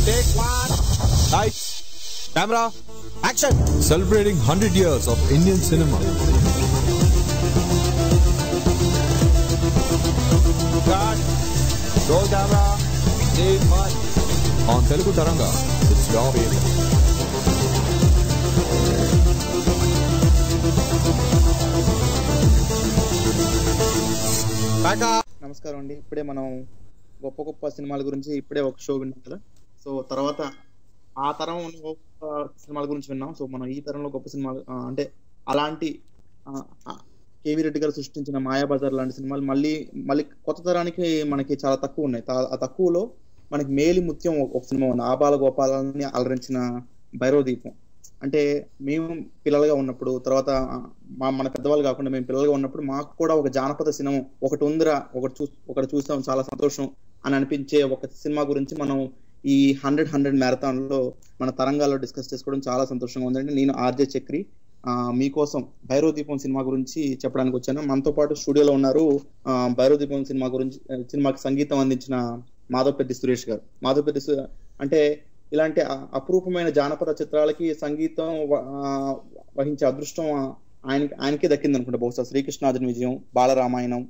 Take one. Lights. Camera. Action. Celebrating 100 years of Indian cinema. Cut. Roll camera. Take one. On Telugu Taranga, it's your favorite. Back up. నమస్కారం అండి. ఇప్పుడే మనం గొప్ప గొప్ప సినిమాల గురించి ఇప్పుడే ఒక షో విన్నాం కదా. సో తర్వాత ఆ తరం గొప్ప సినిమాల గురించి విన్నాం. సో మనం ఈ తరంలో గొప్ప సినిమాలు అంటే అలాంటి కేవీ రెడ్డి గారు సృష్టించిన మాయాబజార్ లాంటి సినిమాలు మళ్ళీ కొత్త తరానికి మనకి చాలా తక్కువ ఉన్నాయి. ఆ తక్కువలో మనకి మేలి ముత్యం ఒక సినిమా ఉంది, ఆబాల గోపాలని అలరించిన భైరవ దీపం. అంటే మేము పిల్లలుగా ఉన్నప్పుడు, తర్వాత మన పెద్దవాళ్ళు కాకుండా మేము పిల్లలుగా ఉన్నప్పుడు మాకు కూడా ఒక జానపద సినిమా ఒకటి ఉందిరా, ఒకటి చూసాం చాలా సంతోషం అని అనిపించే ఒక సినిమా గురించి మనం ఈ 100 మ్యారథాన్ లో మన తరంగాల్లో డిస్కస్ చేసుకోవడం చాలా సంతోషంగా ఉందండి. నేను ఆర్జే చక్రి మీకోసం భైరవ దీపం సినిమా గురించి చెప్పడానికి వచ్చాను. మనతో పాటు స్టూడియోలో ఉన్నారు భైరవ దీపం సినిమాకి సంగీతం అందించిన మాధవపెద్ది సురేష్ గారు. మాధవపెద్ది అంటే ఇలాంటి అపురూపమైన జానపద చిత్రాలకి సంగీతం వహించే అదృష్టం ఆయనకే దక్కింది అనుకుంటా. బహుశా శ్రీకృష్ణార్జున విజయం, బాలరామాయణం,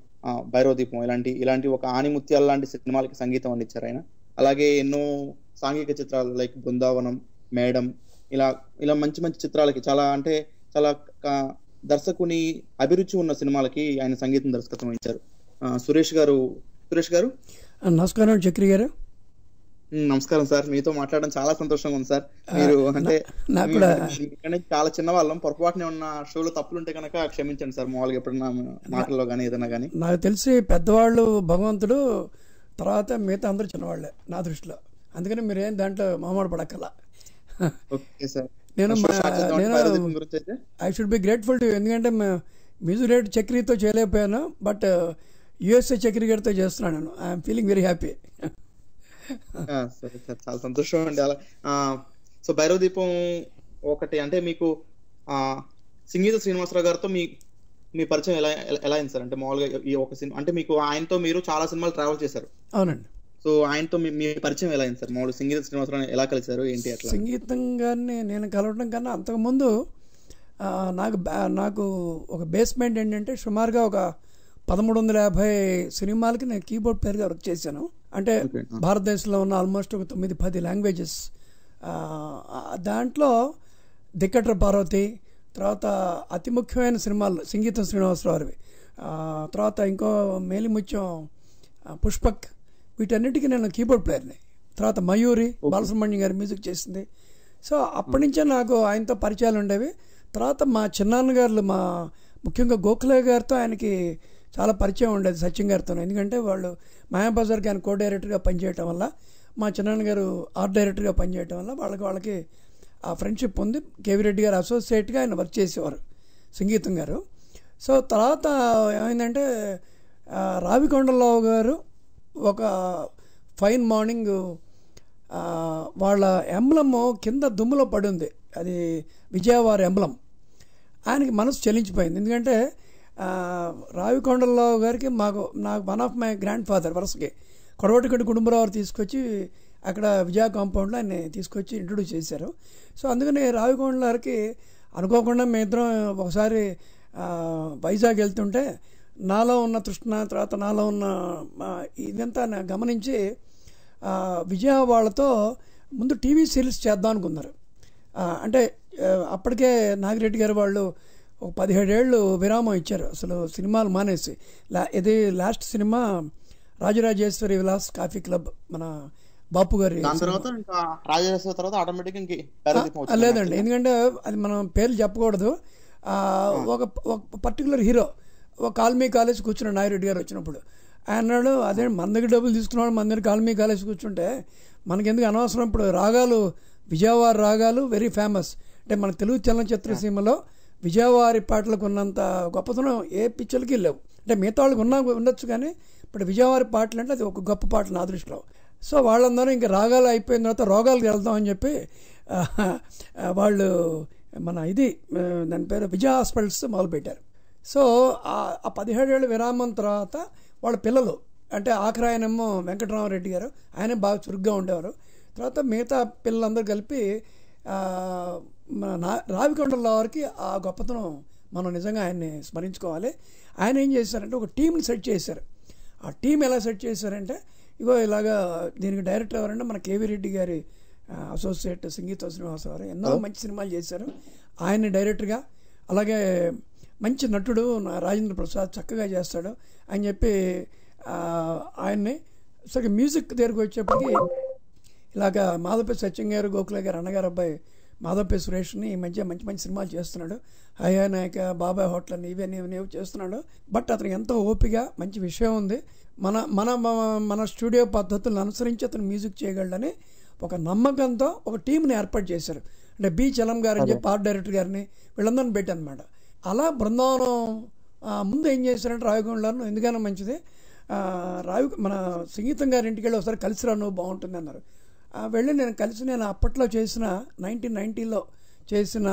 భైరవ దీపం ఇలాంటి ఒక ఆణిముత్యాల లాంటి సినిమాలకి సంగీతం అందించారు ఆయన. అలాగే ఎన్నో సాంఘిక చిత్రాలు లైక్ బృందావనం, మేడం, ఇలా మంచి మంచి చిత్రాలకి చాలా దర్శకుని అభిరుచి ఉన్న సినిమాలకి ఆయన సంగీతం దర్శకత్వం వహించారు. సురేష్ గారు నమస్కారం చక్రి గారు. నమస్కారం సార్. మీతో మాట్లాడడం చాలా సంతోషంగా ఉంది సార్. మీరు అంటే చాలా చిన్న వాళ్ళం, పొరపాటునే ఉన్న షోలో తప్పులుంటే కనుక క్షమించండి సార్. మామూలుగా ఎప్పుడన్నా మాటల్లో కానీ ఏదైనా కానీ. నాకు తెలిసి పెద్దవాళ్ళు భగవంతుడు, తర్వాత మిగతా అందరూ చిన్నవాళ్లే నా దృష్టిలో. అందుకని మీరేం దాంట్లో మామూలు పడక్కలా. నేను I should be grateful to, ఎందుకంటే మ్యూజిక్ డైరెక్టర్ చక్రితో చేయలేకపోయాను, బట్ యుఎస్ఏ చక్రి గారితో చేస్తున్నాను. నేను ఐఎమ్ ఫీలింగ్ వెరీ హ్యాపీ. సరే సార్, చాలా సంతోషం అండి. అలా సో భైరవ దీపం ఒకటి అంటే మీకు సంగీత శ్రీనివాసరావు గారితో మీ పరిచయం ఎలా అయింది సార్? అంటే మామూలుగా ఈ ఒక సినిమా అంటే మీకు ఆయనతో మీరు చాలా సినిమాలు ట్రావెల్ చేశారు. అవునండి. సో ఆయనతో మీ పరిచయం ఎలా అయింది సార్? మామూలు సంగీత శ్రీనివాసరావు ఎలా కలిశారు ఏంటి? అట్లా సంగీతం గారిని నేను కలవడం కన్నా అంతకుముందు నాకు ఒక బేస్మెంట్ ఏంటంటే సుమారుగా ఒక 1350 సినిమాలకి నేను కీబోర్డ్ ప్లేయర్గా వర్క్ చేశాను. అంటే భారతదేశంలో ఉన్న ఆల్మోస్ట్ ఒక 9-10 లాంగ్వేజెస్. దాంట్లో దిక్కట్ర పార్వతి, తర్వాత అతి ముఖ్యమైన సినిమాలు సంగీతం శ్రీనివాసరావువి, తర్వాత ఇంకో మేలిముత్యం పుష్పక్, వీటన్నిటికీ నేను కీబోర్డ్ ప్లేయర్ని. తర్వాత మయూరి బాలసుబ్రహ్మణ్యం గారి మ్యూజిక్ చేసింది. సో అప్పటి నుంచే నాకు ఆయనతో పరిచయాలు ఉండేవి. తర్వాత మా చిన్నాన్నగారులు, ముఖ్యంగా గోఖలే గారితో ఆయనకి చాలా పరిచయం ఉండేది, సత్యం గారితో. ఎందుకంటే వాళ్ళు మాయాబజార్కి ఆయన కో డైరెక్టర్గా పనిచేయటం వల్ల, మా చిన్నాన్నగారు ఆర్ట్ డైరెక్టర్గా పనిచేయటం వల్ల వాళ్ళకి ఆ ఫ్రెండ్షిప్ ఉంది. కేవీ రెడ్డి గారు అసోసియేట్గా ఆయన వర్క్ చేసేవారు, సంగీతం గారు. సో తర్వాత ఏమైందంటే రావికొండలరావు గారు ఒక ఫైన్ మార్నింగ్ వాళ్ళ ఎంబ్లమ్ కింద దుమ్ములో పడింది, అది విజయవాడ ఎంబ్లం. ఆయనకి మనసు చెల్లించిపోయింది. ఎందుకంటే రావికొండలరావు గారికి నాకు one of my grandfather వరుసకి కొడవటిగడ్డి కుటుంబరావు తీసుకొచ్చి అక్కడ విజయ కాంపౌండ్లో ఆయన తీసుకొచ్చి ఇంట్రొడ్యూస్ చేశారు. సో అందుకని రావికొండలరావుకి అనుకోకుండా మేము ఇద్దరం ఒకసారి వైజాగ్ వెళ్తుంటే నాలో ఉన్న తృష్ణ, తర్వాత నాలో ఉన్న ఇదంతా గమనించి విజయ వాళ్ళతో ముందు టీవీ సీరియల్స్ చేద్దాం అనుకున్నారు. అంటే అప్పటికే నాగిరెడ్డి గారు వాళ్ళు ఒక 17 ఏళ్ళు విరామం ఇచ్చారు, అసలు సినిమాలు మానేసి. ఇది last cinema Rajarajeshwari Vilas coffee club, మన బాపు గారి. లేదండి, ఎందుకంటే అది మనం పేర్లు చెప్పకూడదు. ఒక పర్టికులర్ హీరో ఒక కాల్మీ కాలేజ్ కూర్చున్నాడు నాగిరెడ్డి గారు వచ్చినప్పుడు. ఆయన అన్నాడు, అదే మన దగ్గర డబ్బులు తీసుకున్నాడు, మన దగ్గర కాల్మీ కాలేజ్ కూర్చుంటే మనకెందుకు అనవసరం. ఇప్పుడు రాగాలు, విజయవాడ రాగాలు వెరీ ఫేమస్. అంటే మన తెలుగు చలనచిత్ర సీమలో విజయవారి పాటలకు ఉన్నంత గొప్పతనం ఏ పిక్చర్కి లేవు. అంటే మిగతా వాళ్ళకి ఉండొచ్చు, కానీ ఇప్పుడు విజయవారి పాటలు అంటే అది ఒక గొప్ప పాట నా దృష్టిలో. సో వాళ్ళందరూ ఇంకా రాగాలు అయిపోయిన తర్వాత రోగాలకు వెళ్తామని చెప్పి వాళ్ళు దాని పేరు విజయ హాస్పిటల్స్ మొదలుపెట్టారు. సో ఆ 17 ఏళ్ళ విరామం తర్వాత వాళ్ళ పిల్లలు అంటే ఆఖరి ఆయనేమో వెంకటరామరెడ్డి గారు, ఆయన బాగా చురుగ్గా ఉండేవారు. తర్వాత మిగతా పిల్లలందరూ కలిపి రావికొండల వారికి ఆ గొప్పతనం మనం నిజంగా ఆయన్ని స్మరించుకోవాలి. ఆయన ఏం చేశారంటే ఒక టీంని సెట్ చేశారు. ఆ టీం ఎలా సెట్ చేశారంటే ఇగో ఇలాగా దీనికి డైరెక్టర్ ఎవరంటే మన కేవీ రెడ్డి గారి అసోసియేట్ సంగీత శ్రీనివాసరావు ఎన్నో మంచి సినిమాలు చేశారు. ఆయన్ని డైరెక్టర్గా, అలాగే మంచి నటుడు రాజేంద్ర ప్రసాద్ చక్కగా చేస్తాడు అని చెప్పి ఆయన్ని సరిగ్గా మ్యూజిక్ దగ్గరికి వచ్చేప్పటికి ఇలాగ మాధవపై సత్యం గారు, గోకుల గారు అన్నగారు అబ్బాయి మాధవపై సురేష్ని ఈ మధ్య మంచి మంచి సినిమాలు చేస్తున్నాడు. హయా నాయక, బాబాయ్ హోటల్ అని ఇవన్నీ చేస్తున్నాడు. బట్ అతనికి ఎంతో ఓపిక, మంచి విషయం ఉంది. మన మన మన స్టూడియో పద్ధతులను అనుసరించి అతను మ్యూజిక్ చేయగలడని ఒక నమ్మకంతో ఒక టీంని ఏర్పాటు చేశారు. అంటే బి చలం గారు అని చెప్పి ఆర్ట్ డైరెక్టర్ గారిని వీళ్ళందరినీ పెట్టారనమాట. అలా బృందావనం ముందు ఏం చేశారంటే రావికొండలో ఎందుకైనా మంచిది మన సంగీతం గారి ఇంటికి వెళ్ళి ఒకసారి కలిసి రా, నువ్వు బాగుంటుంది అన్నారు. వెళ్ళి నేను అప్పట్లో చేసిన 1990లో చేసిన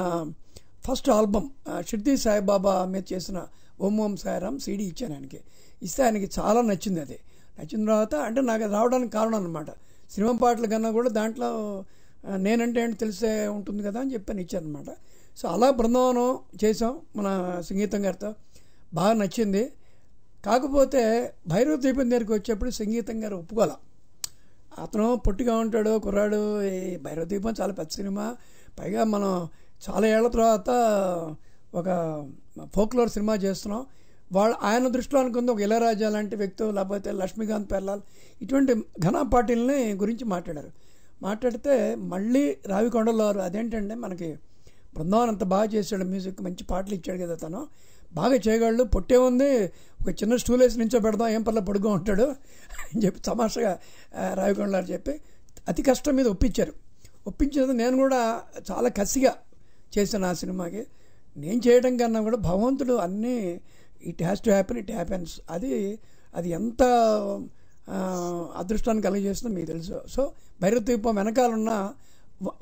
ఫస్ట్ ఆల్బమ్ షిర్డీ సాయిబాబా మీద చేసిన ఓం ఓం సాయిరామ్ సీడీ ఇచ్చాను ఆయనకి. ఇస్తే ఆయనకి చాలా నచ్చింది. అది నచ్చిన తర్వాత అంటే నాకు అది రావడానికి కారణం అనమాట. సినిమా పాటల కన్నా కూడా దాంట్లో నేనంటే ఏంటి తెలిసే ఉంటుంది కదా అని చెప్పని ఇచ్చారనమాట. సో అలా బృందావనం చేసాం మన సంగీతం గారితో, బాగా నచ్చింది. కాకపోతే భైరవ దీపం దగ్గరికి వచ్చేప్పుడు సంగీతం గారు ఒప్పుకోవాలి. అతను పొట్టిగా ఉంటాడు కుర్రాడు, ఈ భైరవ దీపం చాలా పెద్ద సినిమా, పైగా మనం చాలా ఏళ్ల తర్వాత ఒక ఫోక్లోర్ సినిమా చేస్తున్నాం. ఆయన దృష్టిలో అనుకుంది ఒక ఇళయరాజా లాంటి వ్యక్తి, లేకపోతే లక్ష్మీకాంత్ పెర్లాల్ ఇటువంటి ఘనా పార్టీలని గురించి మాట్లాడితే మళ్ళీ రావికొండలో అదేంటంటే మనకి బృందావనం అంత బాగా చేశాడు, మ్యూజిక్ మంచి పాటలు ఇచ్చాడు కదా, తను బాగా చేయగలడు, పొట్టే ఉంది, ఒక చిన్న స్టూల్ వేసి నుంచో పెడదాం, ఏం పర్లేదు పొడుగా ఉంటాడు అని చెప్పి తమాషగా రావికొండలారు చెప్పి అతి కష్టం మీద ఒప్పించేది. నేను కూడా చాలా కసిగా చేశాను ఆ సినిమాకి. నేను చేయడం కన్నా కూడా భగవంతుడు అన్నీ it has to happen, it happens, అది ఎంత అదృష్టాన్ని కలిగజేస్తుందో మీకు తెలుసు. సో భైరవ దీపం వెనకాలన్న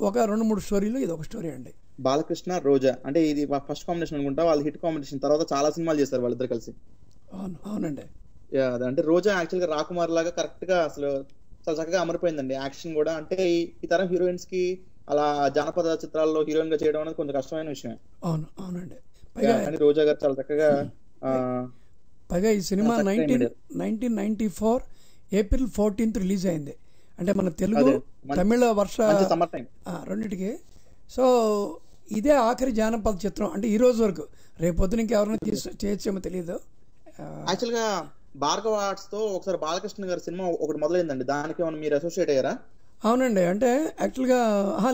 ఒక 2-3 స్టోరీలు ఇది ఒక స్టోరీ అండి. బాలకృష్ణ, రోజా అంటే ఇది ఫస్ట్ కాంబినేషన్ అనుకుంటా, వాళ్ళు హిట్ కాంబినేషన్. తర్వాత చాలా సినిమాలు చేస్తారు వాళ్ళిద్దరు కలిసి. అవునండి. అంటే రోజా యాక్చువల్ గా రాకుమార్ లాగా కరెక్ట్ గా అసలు చాలా చక్కగా అమరిపోయిందండి. యాక్షన్ కూడా అంటే ఈ తరం హీరోయిన్స్ కి అలా జానపద చిత్రాల్లో హీరోయిన్ గా చేయడం అనేది కొంచెం కష్టమైన విషయం. అవునండి. కానీ రోజా గారు చాలా చక్కగా పైగా ఈ సినిమా 1994 ఏప్రిల్ 14th రిలీజ్ అయింది. అంటే మన తెలుగు తమిళ వర్ష రెండింటికి. సో ఇదే ఆఖరి జానపద చిత్రం అంటే ఈ రోజు వరకు. రేపు పొద్దున ఇంకెవరైనా చేయొచ్చేమో తెలియదు. యాక్చువల్ గా భార్గవ ఆర్ట్స్ తో ఒకసారి బాలకృష్ణ గారి సినిమా ఒకటి మొదలైందండి, దానికి ఏమైనా మీరు అసోసియేట్ అయ్యారా? అవునండి. అంటే యాక్చువల్గా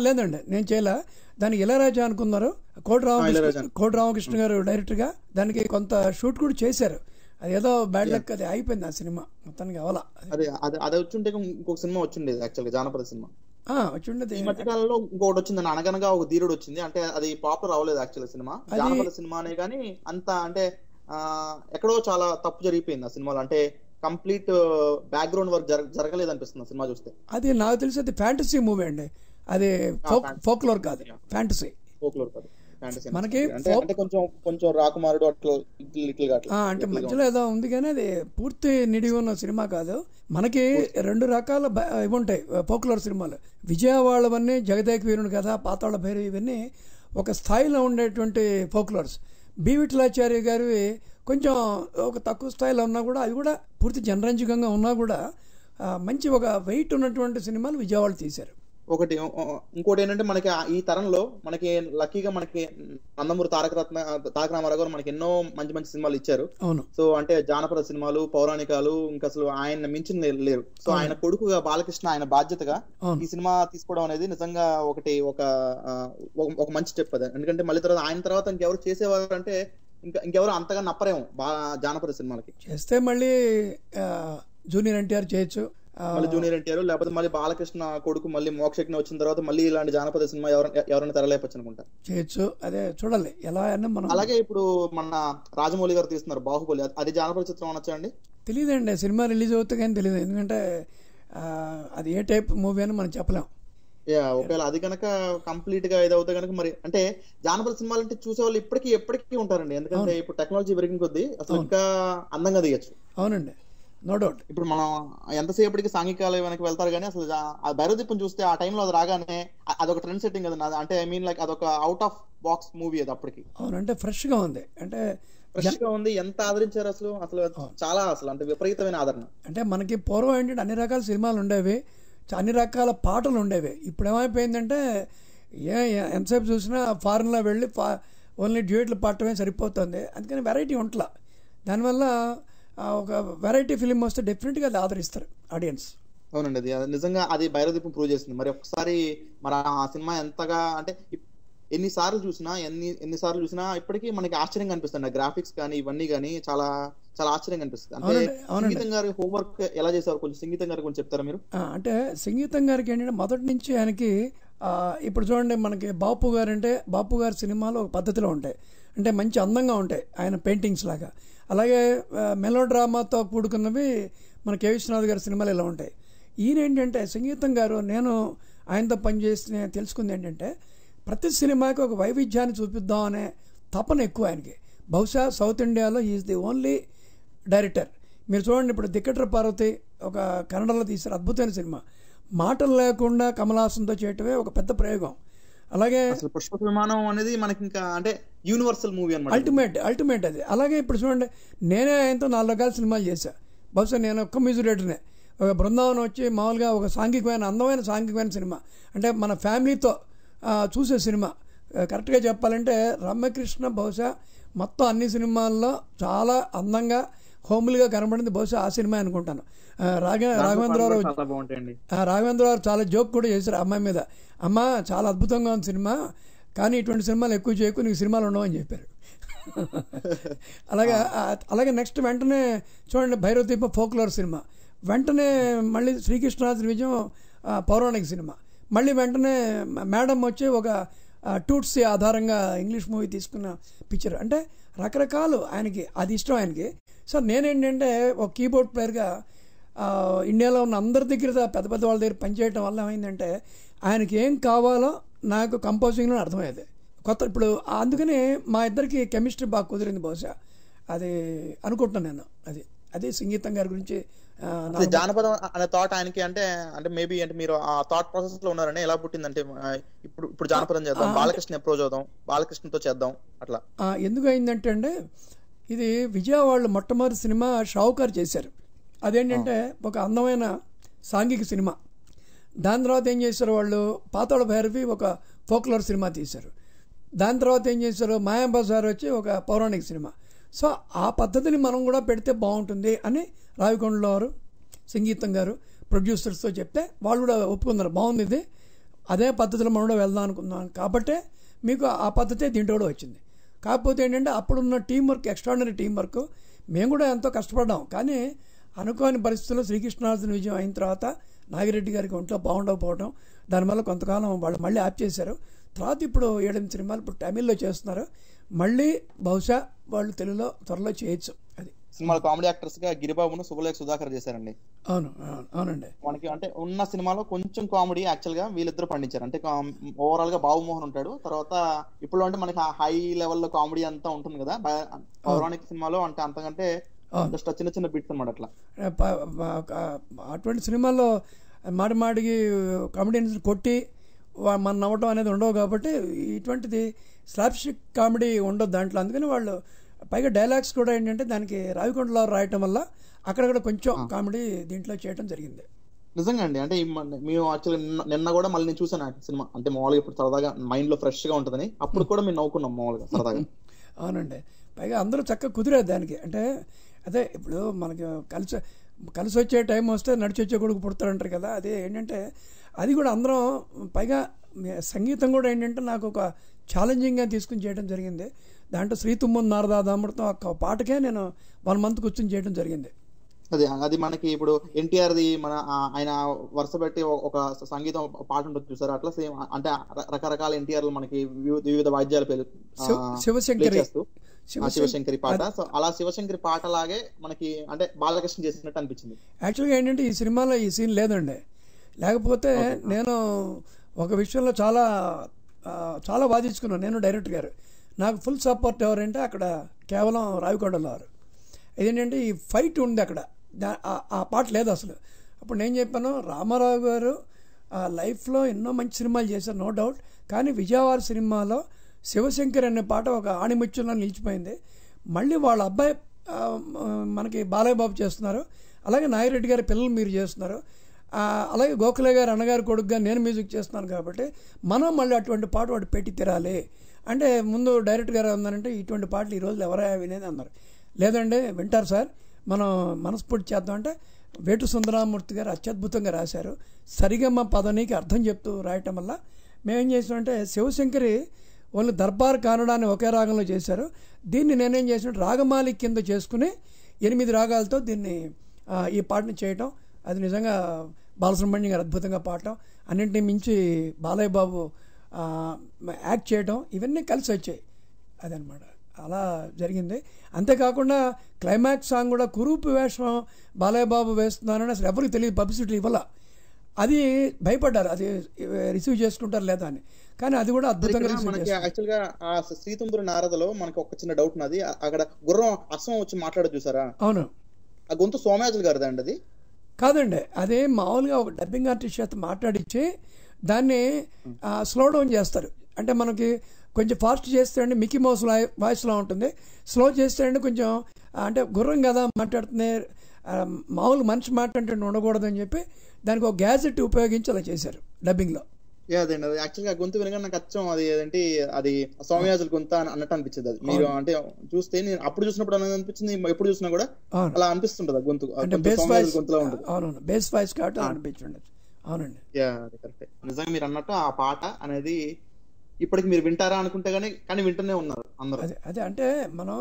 లేదండి, నేను చేయలే. దానికి ఇళయరాజా అనుకున్నారు, కోటి రామకృష్ణ గారు డైరెక్టర్గా. దానికి కొంత షూట్ కూడా చేశారు. అది ఏదో బ్యాడ్ లక్, అది అయిపోయింది ఆ సినిమా మొత్తానికి. అవలా అది వచ్చుంటే ఇంకొక సినిమా వచ్చిండేది యాక్చువల్గా జానపద సినిమా వచ్చిండేది. ఈ మధ్యకాలంలో ఇంకొకటి వచ్చింది, అనగనగా ఒక ధీరుడు వచ్చింది. అంటే అది పాపులర్ అవ్వలేదు యాక్చువల్ సినిమా, జానపద సినిమానే కానీ అంత అంటే ఎక్కడో చాలా తప్పు జరిగిపోయింది ఆ సినిమాలో. అంటే కంప్లీట్ బ్యాక్గ్రౌండ్ వర్క్ జరగలేదు అనిపిస్తుంది సినిమా చూస్తే. అది నాకు తెలిసి అది ఫ్యాంటసీ మూవీ అండి, అది ఫోక్లోర్ కాదు, ఫ్యాంటసీ. మనకి కొంచెం రాకుమారుడు అట్లా అంటే మధ్యలో ఏదో ఉంది కానీ అది పూర్తి నిడిగి ఉన్న సినిమా కాదు. మనకి 2 రకాల ఇవి ఉంటాయి ఫోక్లోర్ సినిమాలు. విజయవాడవన్నీ, జగదేక వీరుని కథ, పాతాళ భైరవి, ఇవన్నీ ఒక స్థాయిలో ఉండేటువంటి ఫోక్లోర్స్. బి విఠలాచార్య గారి కొంచెం ఒక తక్కువ స్థాయిలో ఉన్నా కూడా, అవి కూడా పూర్తి జనరంజకంగా ఉన్నా కూడా మంచి ఒక వెయిట్ ఉన్నటువంటి సినిమాలు విజయవాడ తీశారు. ఇంకోటి ఏంటంటే మనకి ఈ తరంలో మనకి లక్కీగా మనకి నందమూరి తారక రామారావు గారు మనకి ఎన్నో మంచి మంచి సినిమాలు ఇచ్చారు. సో అంటే జానపద సినిమాలు, పౌరాణికాలు, ఇంకా అసలు ఆయన మించిన లేరు. సో ఆయన కొడుకుగా బాలకృష్ణ ఆయన బాధ్యతగా ఈ సినిమా తీసుకోవడం అనేది నిజంగా ఒక మంచి స్టెప్ అది. ఎందుకంటే మళ్ళీ తర్వాత ఆయన తర్వాత ఇంకెవరు చేసేవారు అంటే ఇంకెవరు అంతగా నప్పరేమో జానపద సినిమాలకి. చేస్తే మళ్ళీ జూనియర్ ఎన్టీఆర్ చేయొచ్చు, జూనియర్ ఎన్టీఆర్, లేకపోతే మళ్ళీ బాలకృష్ణ కొడుకు మళ్ళీ మోక్షజ్ఞ వచ్చిన తర్వాత మళ్ళీ ఇలాంటి జానపద సినిమా ఎవరైనా తెరలేపచ్చు అనుకుంటా. చేయొచ్చు, అదే చూడాలి ఎలా. అలాగే ఇప్పుడు మన రాజమౌళి గారు తీస్తున్నారు బాహుబలి, అది జానపద చిత్రం అనొచ్చా అండి? తెలియదండి, సినిమా రిలీజ్ అవుతుంది కానీ తెలియదు. ఎందుకంటే అది ఏ టైప్ మూవీ అని మనం చెప్పలేం. ఒకవేళ అది కనుక కంప్లీట్ గా ఇదవుతే కనుక మరి అంటే జానపద సినిమాలు అంటే చూసే వాళ్ళు ఎప్పటికీ ఉంటారండి. ఎందుకంటే ఇప్పుడు టెక్నాలజీ పెరిగిన కొద్దీ అసలు ఇంకా అందంగా దిగచ్చు. అవునండి, నో డౌట్. ఇప్పుడు మనం ఎంతసేపటికి సాంఘికాలు వెనక్కి వెళ్తారు కానీ అసలు ఆ భైరవదీపం చూస్తే ఆ టైంలో అది రాగానే అదొక ట్రెండ్ సెట్టింగ్ కదా. అంటే ఐ మీన్ లైక్ అదొక అవుట్ ఆఫ్ బాక్స్ మూవీ అది అప్పటికి. అవునంటే ఫ్రెష్ గా ఉంది, అంటే ఫ్రెష్ గా ఉంది. ఎంత ఆదరించారు అసలు చాలా అసలు అంటే విపరీతమైన ఆదరణ. అంటే మనకి పూర్వం ఏంటంటే అన్ని రకాల సినిమాలు ఉండేవి, అన్ని రకాల పాటలు ఉండేవి. ఇప్పుడు ఏమైపోయిందంటే ఎంతసేపు చూసినా ఫారెన్లో వెళ్ళి ఓన్లీ డ్యూయట్లు పాడటమే సరిపోతుంది. అందుకని వెరైటీ ఉంటలా. దానివల్ల ఒక వెరైటీ ఫిలిం వస్తే డెఫినెట్గా అది ఆదరిస్తారు ఆడియన్స్. అవునండి, అది నిజంగా అది భైరవదీపం ప్రూవ్ చేస్తుంది. మరి ఒకసారి మరి ఆ సినిమా ఎంతగా అంటే ఎన్నిసార్లు చూసినా ఇప్పటికీ మనకి ఆశ్చర్యంగా అనిపిస్తుంది. గ్రాఫిక్స్ కానీ ఇవన్నీ కానీ చాలా చాలా ఆశ్చర్యంగా అనిపిస్తుంది. అంటే సంగీతం గారి హోంవర్క్ ఎలా చేశారు కొంచెం సంగీతం గారు కొంచెం చెప్తారా మీరు? అంటే సంగీతం గారికి ఏంటంటే మొదటి నుంచి ఆయనకి ఇప్పుడు చూడండి మనకి బాపు గారు అంటే బాపు గారి సినిమాలు ఒక పద్ధతిలో ఉంటాయి, అంటే మంచి అందంగా ఉంటాయి ఆయన పెయింటింగ్స్ లాగా. అలాగే మెలో డ్రామాతో కూడుకున్నవి మన కె విశ్వనాథ్ గారి సినిమాలు ఇలా ఉంటాయి. ఈయన ఏంటంటే సంగీతం గారు నేను ఆయనతో పనిచేసి తెలుసుకుంది ఏంటంటే ప్రతి సినిమాకి ఒక వైవిధ్యాన్ని చూపిద్దాం అనే తపన ఎక్కువ ఆయనకి. బహుశా సౌత్ ఇండియాలో ఈజ్ ది ఓన్లీ డైరెక్టర్. మీరు చూడండి ఇప్పుడు దిక్కట్ర పార్వతి ఒక కన్నడలో తీశారు, అద్భుతమైన సినిమా. మాటలు లేకుండా కమలాసంతో చేయటమే ఒక పెద్ద ప్రయోగం. అలాగే పుష్ప విమానం అనేది మనకి ఇంకా అంటే యూనివర్సల్ మూవీ అన్నమాట, అల్టిమేట్ అది. అలాగే ఇప్పుడు చూడండి నేనే ఆయనతో 4 రకాల సినిమాలు చేశా. బహుశా నేను ఒక్క మ్యూజిక్ డైరెక్టర్నే. ఒక బృందావనం వచ్చి మామూలుగా ఒక అందమైన సాంఘికమైన సినిమా, అంటే మన ఫ్యామిలీతో చూసే సినిమా. కరెక్ట్గా చెప్పాలంటే రమ్యకృష్ణ బహుశా మొత్తం అన్ని సినిమాల్లో చాలా అందంగా హోమ్లీగా కనబడింది బహుశా ఆ సినిమా అనుకుంటాను. రాఘవేంద్రరావు చాలా జోక్ కూడా చేశారు అమ్మాయి మీద. అమ్మ చాలా అద్భుతంగా ఉంది సినిమా, కానీ ఇటువంటి సినిమాలు ఎక్కువ చేయకు, నీకు సినిమాలు ఉండవని చెప్పారు. అలాగే నెక్స్ట్ వెంటనే చూడండి భైరవదీపం ఫోక్లోర్ సినిమా, వెంటనే మళ్ళీ శ్రీకృష్ణరాజు విజయం పౌరాణిక సినిమా, మళ్ళీ వెంటనే మేడం వచ్చి ఒక టూట్సీ ఆధారంగా ఇంగ్లీష్ మూవీ తీసుకున్న పిక్చర్. అంటే రకరకాలు ఆయనకి అది ఇష్టం ఆయనకి. సో నేనేంటంటే ఒక కీబోర్డ్ ప్లేయర్గా ఇండియాలో ఉన్న అందరి దగ్గర పెద్ద పెద్ద వాళ్ళ దగ్గర పనిచేయటం వల్ల ఏమైందంటే ఆయనకి ఏం కావాలో నాకు కంపోజింగ్లో అర్థమయ్యేది కొత్త. ఇప్పుడు అందుకని మా ఇద్దరికి కెమిస్ట్రీ బాగా కుదిరింది బహుశా, అది అనుకుంటున్నాను నేను. అదే సంగీతం గారి గురించి. జానపదం అనే థాట్ ఆయనకి అంటే మేబీ అంటే మీరు ఆ థాట్ ప్రాసెస్ లో ఉన్నారని ఎలా పుట్టిందంటే ఇప్పుడు జానపదం చేద్దాం, బాలకృష్ణ అప్రోచ్ అవుదాం, బాలకృష్ణతో చేద్దాం అట్లా ఎందుకు అయిందంటే అండి ఇది విజయవాడలో మొట్టమొదటి సినిమా షావుకారు చేశారు. అదేంటంటే ఒక అందమైన సాంఘిక సినిమా. దాని తర్వాత ఏం చేశారు వాళ్ళు పాతాళ భైరవి ఒక ఫోక్లోర్ సినిమా తీశారు. దాని తర్వాత ఏం చేశారు మాయాబజార్ వచ్చి ఒక పౌరాణిక సినిమా. సో ఆ పద్ధతిని మనం కూడా పెడితే బాగుంటుంది అని రావికొండలో వారు సంగీతం గారు ప్రొడ్యూసర్స్తో చెప్తే వాళ్ళు కూడా ఒప్పుకున్నారు, బాగుంది ఇది, అదే పద్ధతిలో మనం కూడా వెళ్దాం అనుకున్నాం. కాబట్టే మీకు ఆ పద్ధతే దీంట్లో కూడా వచ్చింది. కాకపోతే ఏంటంటే అప్పుడున్న team work extraordinary team work, మేము కూడా ఎంతో కష్టపడ్డాం. కానీ అనుకోని పరిస్థితుల్లో శ్రీకృష్ణార్జున విజయం అయిన తర్వాత నాగిరెడ్డి గారికి ఒంట్లో బాగుండకపోవడం, దానివల్ల కొంతకాలం వాళ్ళు మళ్ళీ ఆప్ చేశారు. తర్వాత ఇప్పుడు 7-8 సినిమాలు ఇప్పుడు తమిళ్లో చేస్తున్నారు. మళ్ళీ బహుశా వాళ్ళు తెలుగులో త్వరలో చేయొచ్చు. అది సినిమాలో కామెడీ యాక్టర్స్ గా గిరిబాబును సుబ్బలేఖ సుధాకర్ చేశారండి. అవునండి. మనకి అంటే ఉన్న సినిమాలో కొంచెం కామెడీ యాక్చువల్ గా వీళ్ళిద్దరు పండించారు. అంటే ఓవరాల్ గా బాబుమోహన్ ఉంటాడు, తర్వాత ఇప్పుడు అంటే మనకి హై లెవెల్ లో కామెడీ అంతా ఉంటుంది కదా. పౌరాణిక సినిమాలో అంటే అంతకంటే జస్ట్ చిన్న చిన్న బిట్స్ అన్నమాట. అట్లా అటువంటి సినిమాల్లో మాడికి కామెడీని కొట్టి మన నవ్వటం అనేది ఉండవు. కాబట్టి ఇటువంటిది స్లాప్స్టిక్ కామెడీ ఉండదు దాంట్లో. అందుకని వాళ్ళు పైగా డైలాగ్స్ కూడా ఏంటంటే దానికి రావికొండలో రాయటం వల్ల అక్కడక్కడ కొంచెం కామెడీ దీంట్లో చేయడం జరిగింది. నిజంగా అండి. అంటే మేము యాక్చువల్లీ నిన్న కూడా మళ్ళీ నేను చూసాను సినిమా. అంటే మామూలుగా ఇప్పుడు సరదాగా మైండ్ లో ఫ్రెష్ గా ఉంటుందని అప్పుడు కూడా మేము నవ్వుకున్నాం మామూలుగా సరదాగా. అవునండి. పైగా అందరూ చక్కగా కుదిరేది దానికి. అంటే అదే ఇప్పుడు మనకి కలిసి వచ్చే టైం వస్తే నడిచి వచ్చే కొడుకు పుడతారంటారు కదా. అదే ఏంటంటే అది కూడా అందరం పైగా సంగీతం కూడా ఏంటంటే నాకు ఒక ఛాలెంజింగ్గా తీసుకుని చేయడం జరిగింది. దాంట్లో శ్రీతుమ్మన్ నారదామృతం ఒక పాటకే నేను 1 month కూర్చొని చేయడం జరిగింది. అది మనకి ఇప్పుడు ఎన్టీఆర్ది మన ఆయన వరుస పెట్టి ఒక సంగీతం పాట ఉంటుంది చూసారు, అట్లా సేమ్ అంటే రకరకాల ఎన్టీఆర్లు మనకి వివిధ వాద్యాల పేరు శివశంకరి పాట. సో అలా శివశంకరి పాట లాగే మనకి అంటే బాలకృష్ణ చేసినట్టు అనిపించింది. యాక్చువల్గా ఏంటంటే ఈ సినిమాలో ఈ సీన్ లేదండి. లేకపోతే నేను ఒక విషయంలో చాలా చాలా వాదించుకున్నాను నేను డైరెక్టర్ గారు. నాకు ఫుల్ సపోర్ట్ ఎవరంటే అక్కడ కేవలం రావికొండలో వారు. ఇదేంటంటే ఈ ఫైట్ ఉంది అక్కడ, ఆ పాట లేదు అసలు. అప్పుడు నేను చెప్పాను, రామారావు గారు లైఫ్లో ఎన్నో మంచి సినిమాలు చేశారు, నో డౌట్. కానీ విజయవాడ సినిమాలో శివశంకర్ అనే పాట ఒక ఆణిముత్యంలో నిలిచిపోయింది. మళ్ళీ వాళ్ళ అబ్బాయి మనకి బాలయ్య బాబు చేస్తున్నారు, అలాగే నాగిరెడ్డి గారి పిల్లలు మీరు చేస్తున్నారు, అలాగే గోఖలే గారు అన్నగారి కొడుకుగా నేను మ్యూజిక్ చేస్తున్నాను. కాబట్టి మనం మళ్ళీ అటువంటి పాట వాడు పెట్టి తిరాలి అంటే ముందు డైరెక్టర్ గారు అన్నారంటే ఇటువంటి పాటలు ఈ రోజులు ఎవరైనా వినేది అన్నారు. లేదండి వింటారు సార్, మనం మనస్ఫూర్తి చేద్దాం అంటే వేటు సుందరామూర్తి గారు అత్యద్భుతంగా రాశారు. సరిగమ్మ పదనీకి అర్థం చెప్తూ రాయటం వల్ల మేమేం చేసామంటే శివశంకరి ఓన్లీ దర్బార్ కానడాన్ని ఒకే రాగంలో చేశారు. దీన్ని నేనేం చేసినట్టు రాగమాలిక కింద చేసుకుని 8 రాగాలతో దీన్ని ఈ పాటను చేయటం, అది నిజంగా బాలసుబ్రహ్మణ్యం గారు అద్భుతంగా పాడటం, అన్నింటినీ మించి బాలయ్య బాబు యాక్ట్ చేయటం, ఇవన్నీ కలిసి వచ్చాయి. అదనమాట, అలా జరిగింది. అంతేకాకుండా క్లైమాక్స్ సాంగ్ కూడా కురూపు వేషం బాలయ్య బాబు వేస్తున్నారని అసలు ఎవరికి తెలియదు, పబ్లిసిటీ ఇవ్వాల. అది భయపడ్డారు, అది రిసీవ్ చేసుకుంటారు లేదా అని. కానీ అది కూడా అద్భుతంగా యాక్చువల్గా ఆ శ్రీతుంబురి నారదలో మనకి ఒక చిన్న డౌట్ ఉన్నది. అక్కడ గుర్రం అస్సం వచ్చి మాట్లాడదు చూసారా? అవును, ఆ గొంతు సోమయాజులు గారిదా అండి? అది కాదండి, అదే మామూలుగా ఒక డబ్బింగ్ ఆర్టిస్ట్ చేత మాట్లాడించి దాన్ని స్లో డౌన్ చేస్తారు. అంటే మనకి కొంచెం ఫాస్ట్ చేస్తే అండి మిక్కీ మౌస్ వాయిస్లో ఉంటుంది, స్లో చేస్తే అండి కొంచెం అంటే గుర్రం కదా మాట్లాడుతుంది, మామూలు మనిషి మాట్లాడితే ఉండకూడదని చెప్పి దానికి ఒక గ్యాజెట్ ఉపయోగించి అలా చేశారు డబ్బింగ్లో. అదండి, అది యాక్చువల్గా గొంతు వినగా నాకు అచ్చం అది ఏంటి అది సోమయాజుల గొంత అన్నట్టు అనిపించింది. అది మీరు అంటే చూస్తే నేను అప్పుడు చూసినప్పుడు అనిపించింది, ఎప్పుడు చూసినా కూడా అలా అనిపిస్తుంటది ఆ గొంతు, గొంతులో ఉంటుంది. అవును, బేస్ వాయిస్ కాబట్టి అనిపించండి. అవునండి, కరెక్ట్. నిజంగా మీరు అన్నట్టు ఆ పాట అనేది ఇప్పటికి మీరు వింటారా అనుకుంటే కానీ వింటూనే ఉన్నారు అందరూ. అదే అంటే మనం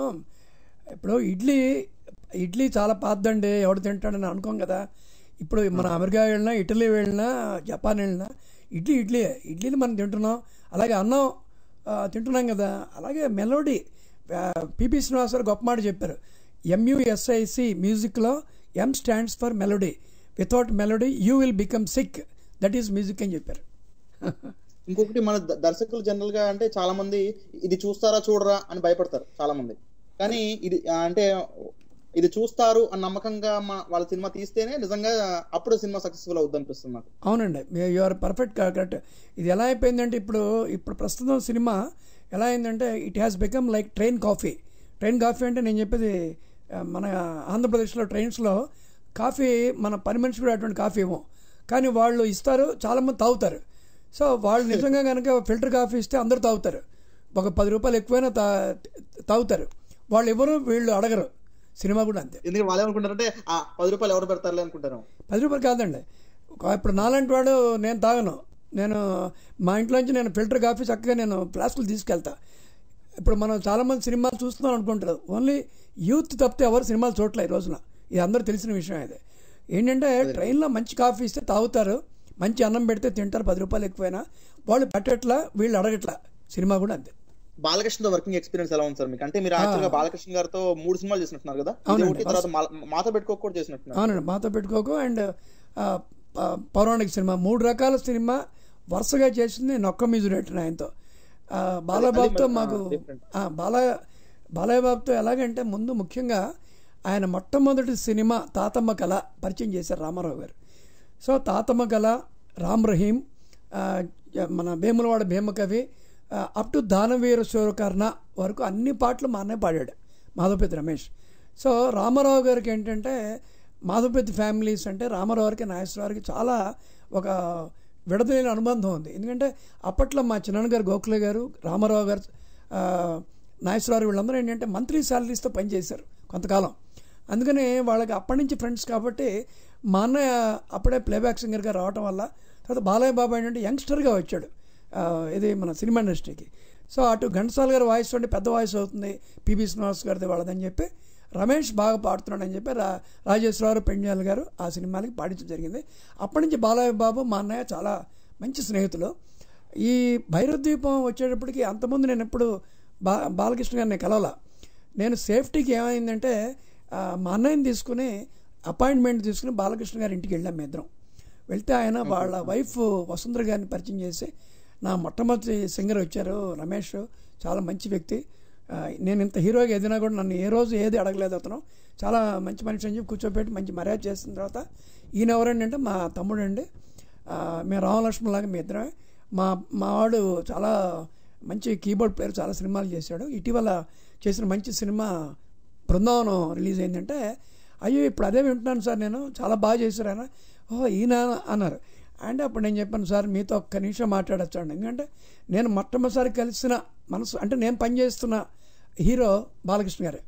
ఇప్పుడు ఇడ్లీ చాలా పాతదండి, ఎవడు తింటాడని అనుకోం కదా. ఇప్పుడు మన అమెరికా వెళ్ళినా, ఇటలీ వెళ్ళినా, జపాన్ వెళ్ళినా ఇడ్లీని మనం తింటున్నాం, అలాగే అన్నం తింటున్నాం కదా. అలాగే మెలోడీ, పిపి శ్రీనివాస్ గారు గొప్ప మాట చెప్పారు, MUSIC మ్యూజిక్లో M stands for melody, without melody you will become sick, that is music అని చెప్పారు. ఇంకొకటి మన దర్శకులు జనరల్ గా అంటే చాలా మంది ఇది చూస్తారా చూడరా అని భయపడతారు చాలా మంది. కానీ ఇది అంటే ఇది చూస్తారు అని నమ్మకంగా వాళ్ళ సినిమా తీస్తేనే నిజంగా అప్పుడు సినిమా సక్సెస్ఫుల్ అవుద్ది అనిపిస్తుంది నాకు. అవునండి, యు ఆర్ పర్ఫెక్ట్, కరెక్ట్. ఇది ఎలా అయిపోయిందంటే ఇప్పుడు ప్రస్తుతం సినిమా ఎలా అయిందంటే it has become like train coffee అంటే నేను చెప్పేది మన ఆంధ్రప్రదేశ్లో ట్రైన్స్లో కాఫీ మన పని మనిషి కూడా అటువంటి కాఫీ ఏమో, కానీ వాళ్ళు ఇస్తారు, చాలామంది తాగుతారు. సో వాళ్ళు నిజంగా కనుక ఫిల్టర్ కాఫీ ఇస్తే అందరూ తాగుతారు, ఒక 10 రూపాయలు ఎక్కువైనా తాగుతారు. వాళ్ళు ఎవరు వీళ్ళు అడగరు. సినిమా కూడా అంతే. ఎందుకంటే వాళ్ళు ఏమనుకుంటారంటే 10 రూపాయలు ఎవరు పెడతారు అనుకుంటారు. 10 రూపాయలు కాదండి, ఇప్పుడు నాలాంటి వాడు నేను తాగను, నేను మా ఇంట్లోంచి నేను ఫిల్టర్ కాఫీ చక్కగా నేను ఫ్లాస్కులు తీసుకెళ్తా. ఇప్పుడు మనం చాలామంది సినిమాలు చూస్తున్నాం అనుకుంటారు, ఓన్లీ యూత్ తప్పితే ఎవరు సినిమాలు చూడలే ఈ రోజున, ఇది అందరూ తెలిసిన విషయం. ఇది ఏంటంటే ట్రైన్లో మంచి కాఫీ ఇస్తే తాగుతారు, మంచి అన్నం పెడితే తింటారు, 10 రూపాయలు ఎక్కువైనా వాళ్ళు పెట్టట్లా, వీళ్ళు అడగట్లా. సినిమా కూడా అంతే. బాలకృష్ణ వర్కింగ్ ఎక్స్పీరియన్స్ ఎలా ఉంది సార్ మీకు? అంటే మీరు యాక్చువల్గా బాలకృష్ణ గారితో 3 సినిమాలు చేసినట్టున్నారు కదా? తర్వాత మాతో పెట్టుకోకు కూడా చేసినట్టున్నారు. అవునండి, మాతో పెట్టుకోకు అండ్ పౌరాణిక సినిమా 3 రకాల సినిమా వరుసగా చేసింది నేను ఒక్క మ్యూజిక్ డైరెక్టర్ ఆయనతో. బాలబాబుతో మాకు బాలయ్య బాబుతో ఎలాగంటే ముందు ముఖ్యంగా ఆయన మొట్టమొదటి సినిమా తాతమ్మ కళ పరిచయం చేశారు రామారావు గారు. సో తాతమ్మ కళ, రామ్ రహీం, మన వేములవాడ భీమకవి అప్ టు దానవీర శూరకర్ణ వరకు అన్ని పాటలు మా అన్నయ్య పాడాడు, మాధవపతి రమేష్. సో రామారావు గారికి ఏంటంటే మాధవపతి ఫ్యామిలీస్ అంటే రామారావు గారికి, నాగేశ్వరరావు గారికి చాలా ఒక విడదలేని అనుబంధం ఉంది. ఎందుకంటే అప్పట్లో మా చిన్నగారు గోఖలే గారు, రామారావు గారు, నాగేశ్వరరావు వీళ్ళందరూ ఏంటంటే మంత్లీ శాలరీస్తో పనిచేశారు కొంతకాలం. అందుకని వాళ్ళకి అప్పటి నుంచి ఫ్రెండ్స్ కాబట్టి మా అన్నయ్య అప్పుడే ప్లేబ్యాక్ సింగర్గా రావటం వల్ల, తర్వాత బాలయ్య బాబు ఏంటంటే యంగ్స్టర్గా వచ్చాడు ఇది మన సినిమా ఇండస్ట్రీకి. సో అటు ఘంటసాల గారి వాయిస్ ఉంటే పెద్ద వాయిస్ అవుతుంది, పిబి శ్రీనివాస్ గారిది వాళ్ళదని చెప్పి రమేష్ బాగా పాడుతున్నాడని చెప్పి రాజేశ్వరరావు పెండ్యాల గారు ఆ సినిమాలకి పాడించడం జరిగింది. అప్పటి నుంచి బాలయ్య బాబు మా అన్నయ్య చాలా మంచి స్నేహితులు. ఈ భైరవద్వీపం వచ్చేటప్పటికి అంతకుముందు నేను ఎప్పుడు బాలకృష్ణ గారిని కలవాల. నేను సేఫ్టీకి ఏమైందంటే మా అన్నయ్యని తీసుకుని అపాయింట్మెంట్ తీసుకుని బాలకృష్ణ గారి ఇంటికి వెళ్ళాం. మీ ఇద్దరం వెళ్తే ఆయన వాళ్ళ వైఫ్ వసుంధర గారిని పరిచయం చేసి నా మొట్టమొదటి సింగర్ వచ్చారు రమేష్, చాలా మంచి వ్యక్తి, నేను ఇంత హీరోగా ఎదినా కూడా నన్ను ఏ రోజు ఏది అడగలేదు, అతను చాలా మంచి మనిషి అని చెప్పి కూర్చోబెట్టి మంచి మర్యాద చేసిన తర్వాత ఈయన ఎవరండి అంటే మా తమ్ముడు అండి, మేము రామలక్ష్మణలాగా మీ ఇద్దరమే, మా వాడు చాలా మంచి కీబోర్డ్ ప్లేయర్, చాలా సినిమాలు చేశాడు, ఇటీవల చేసిన మంచి సినిమా బృందావనం రిలీజ్ అయిందంటే అయ్యో ఇప్పుడు అదే వింటున్నాను సార్, నేను చాలా బాగా చేశారు ఆయన, ఓహో ఈయన అన్నారు. అంటే అప్పుడు నేను చెప్పాను సార్ మీతో ఒక్క నిమిషం మాట్లాడచ్చు అండి, ఎందుకంటే నేను మొట్టమొదటిసారి కలిసిన మనసు అంటే నేను పనిచేస్తున్న హీరో బాలకృష్ణ గారే.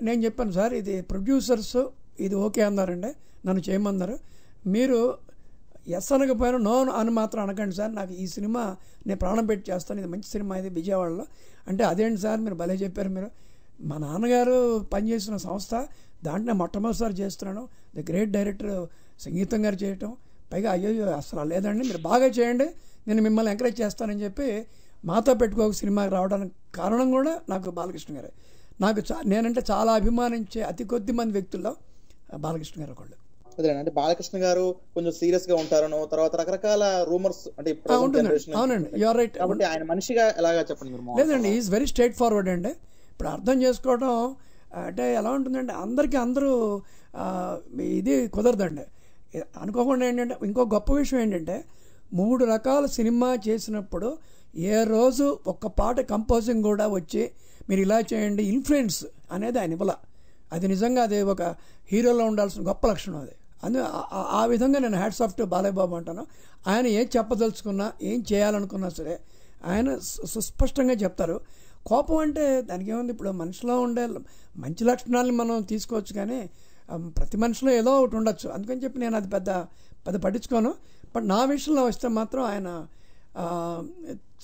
నేను చెప్పాను సార్ ఇది ప్రొడ్యూసర్స్ ఇది ఓకే అన్నారండి, నన్ను చేయమన్నారు, మీరు ఎస్ అనకపోయినా నో అని మాత్రం అనకండి సార్, నాకు ఈ సినిమా నేను ప్రాణం పెట్టి చేస్తాను, ఇది మంచి సినిమా ఇది విజయవాడలో అంటే అదేంటి సార్ మీరు భలే చెప్పారు, మీరు మా నాన్నగారు పనిచేసిన సంస్థ దాంట్లో మొట్టమొదటిసారి చేస్తున్నాను, ది గ్రేట్ డైరెక్టర్ సంగీతం గారు చేయటం, పైగా అయ్యో అసలు లేదండి మీరు బాగా చేయండి నేను మిమ్మల్ని ఎంకరేజ్ చేస్తానని చెప్పి మాతో పెట్టుకోక సినిమాకి రావడానికి కారణం కూడా నాకు బాలకృష్ణ గారే. నాకు నేనంటే చాలా అభిమానించే అతి కొద్ది మంది వ్యక్తుల్లో బాలకృష్ణ గారు ఒకళ్ళు. అదే అంటే బాలకృష్ణ గారు కొంచెం సీరియస్ గా ఉంటారనో, తర్వాత రకరకాల రూమర్స్ అంటే అవునండి యూఆర్ రైట్. కాబట్టి ఆయన మనిషిగా ఎలాగా చెప్పండి మీరు? లేదండి ఈజ్ వెరీ స్ట్రైట్ ఫార్వర్డ్ అండి. ఇప్పుడు అర్థం చేసుకోవడం అంటే ఎలా ఉంటుందంటే అందరికీ అందరూ ఇది కుదరదండి. అనుకోకుండా ఏంటంటే ఇంకో గొప్ప విషయం ఏంటంటే 3 రకాల సినిమా చేసినప్పుడు ఏ రోజు ఒక్క పాట కంపోజింగ్ కూడా వచ్చి మీరు ఇలా చేయండి ఇన్ఫ్లుయెన్స్ అనేది ఆయన ఇవ్వాల. అది నిజంగా అది ఒక హీరోలో ఉండాల్సిన గొప్ప లక్షణం అది. ఆ విధంగా నేను hats off to Balayya Babu అంటాను. ఆయన ఏం చెప్పదలుచుకున్నా ఏం చేయాలనుకున్నా సరే ఆయన సుస్పష్టంగా చెప్తారు. కోపం అంటే దానికి ఏముంది, ఇప్పుడు మనిషిలో ఉండే మంచి లక్షణాలను మనం తీసుకోవచ్చు కానీ ప్రతి మనిషిలో ఏదో ఒకటి ఉండొచ్చు, అందుకని చెప్పి నేను అది పెద్ద పట్టించుకోను. బట్ నా విషయంలో వస్తే మాత్రం ఆయన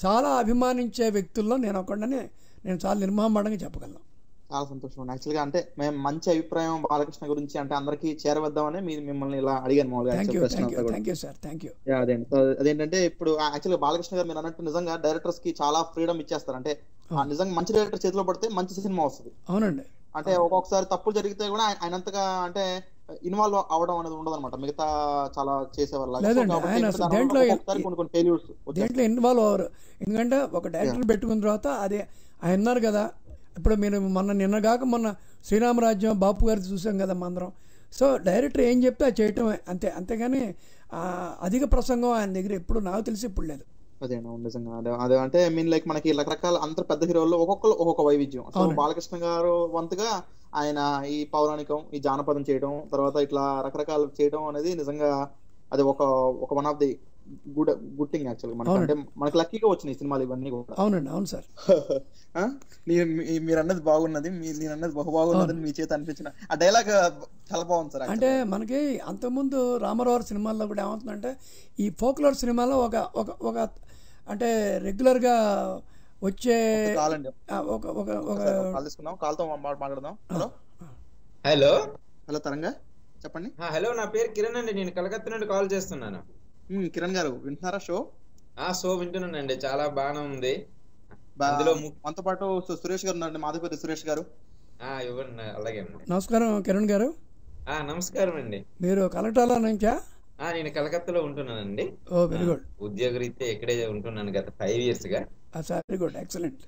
చాలా అభిమానించే వ్యక్తుల్లో నేను ఒకడని నేను చాలా నిర్మహమాటంగా చెప్పగలను. చాలా సంతోషం. యాక్చువల్గా అంటే మేము మంచి అభిప్రాయం బాలకృష్ణ గురించి అంటే అందరికీ చేరవద్దామని మిమ్మల్ని ఇలా అడిగాను మామూలుగా. అదేంటంటే ఇప్పుడు యాక్చువల్గా బాలకృష్ణ గారు మీరు అన్నట్టు నిజంగా డైరెక్టర్స్ కి చాలా ఫ్రీడమ్ ఇచ్చేస్తారు. అంటే నిజంగా మంచి డైరెక్టర్ చేతిలో పడితే మంచి సినిమా వస్తుంది. అవునండి. అంటే ఒక్కొక్కసారి తప్పులు జరిగితే కూడా ఆయనంతగా అంటే ఇన్వాల్వ్ అవడం అనేది ఉండదు అనమాట మిగతా చాలా చేసేవాళ్ళు. దేంట్లో ఇన్వాల్వ్ అవ్వరు, ఎందుకంటే ఒక డైరెక్టర్ పెట్టుకున్న తర్వాత అదే ఆయన అన్నారు కదా. ఇప్పుడు మీరు నిన్న శ్రీరామరాజ్యం బాపు గారి చూసాం కదా అందరం. సో డైరెక్టర్ ఏం చెప్తే అది చేయటమే అంతే, అంతేగాని అధిక ప్రసంగం ఆయన దగ్గర ఎప్పుడు నాకు తెలిసి ఇప్పుడు లేదు. అదేనా నిజంగా అదే అంటే లైక్ మనకి రకరకాల అంత పెద్ద హీరోల్లో ఒక్కొక్క వైవిధ్యం. సో బాలకృష్ణ గారు వంతుగా ఆయన ఈ పౌరాణికం ఈ జానపదం చేయడం తర్వాత ఇట్లా రకరకాలు చేయడం అనేది నిజంగా అది ఒక one of the good thing యాక్చువల్గా మనకి. అంటే మనకి లక్కీగా వచ్చినాయి సినిమాలు ఇవన్నీ కూడా. అవునండి అవును సార్. మీరు అన్నది బాగున్నది, నేను అన్నది బాగున్నది మీ చేత అనిపించిన ఆ డైలాగ్ చాలా బాగుంది సార్. అంటే మనకి అంతకుముందు రామారావు సినిమాల్లో కూడా ఏమవుతుందంటే ఈ ఫోక్లోర్ సినిమాలో ఒక అంటే రెగ్యులర్ గా వచ్చే కాల్తో మాట్లాడదాం. హలో హలో తరంగా చెప్పండి. హలో నా పేరు కిరణ్ అండి, నేను కలకత్తా నుండి కాల్ చేస్తున్నాను. కిరణ్ గారు వింటున్నారా షో? షో వింటున్నానండి, చాలా బాగానే ఉంది. మనతో పాటు సురేష్ గారు ఉన్నారండి, మాధవపతి సురేష్ గారు. ఇవ్వండి. అలాగే నమస్కారం కిరణ్ గారు. నమస్కారం అండి. మీరు కలకత్తాలో నుంచా? నేను కలకత్తాలో ఉంటున్నానండి. Very good. ఉద్యోగరీత్యా ఇక్కడే ఉంటున్నాను గత 5 years గా. Very good, excellent.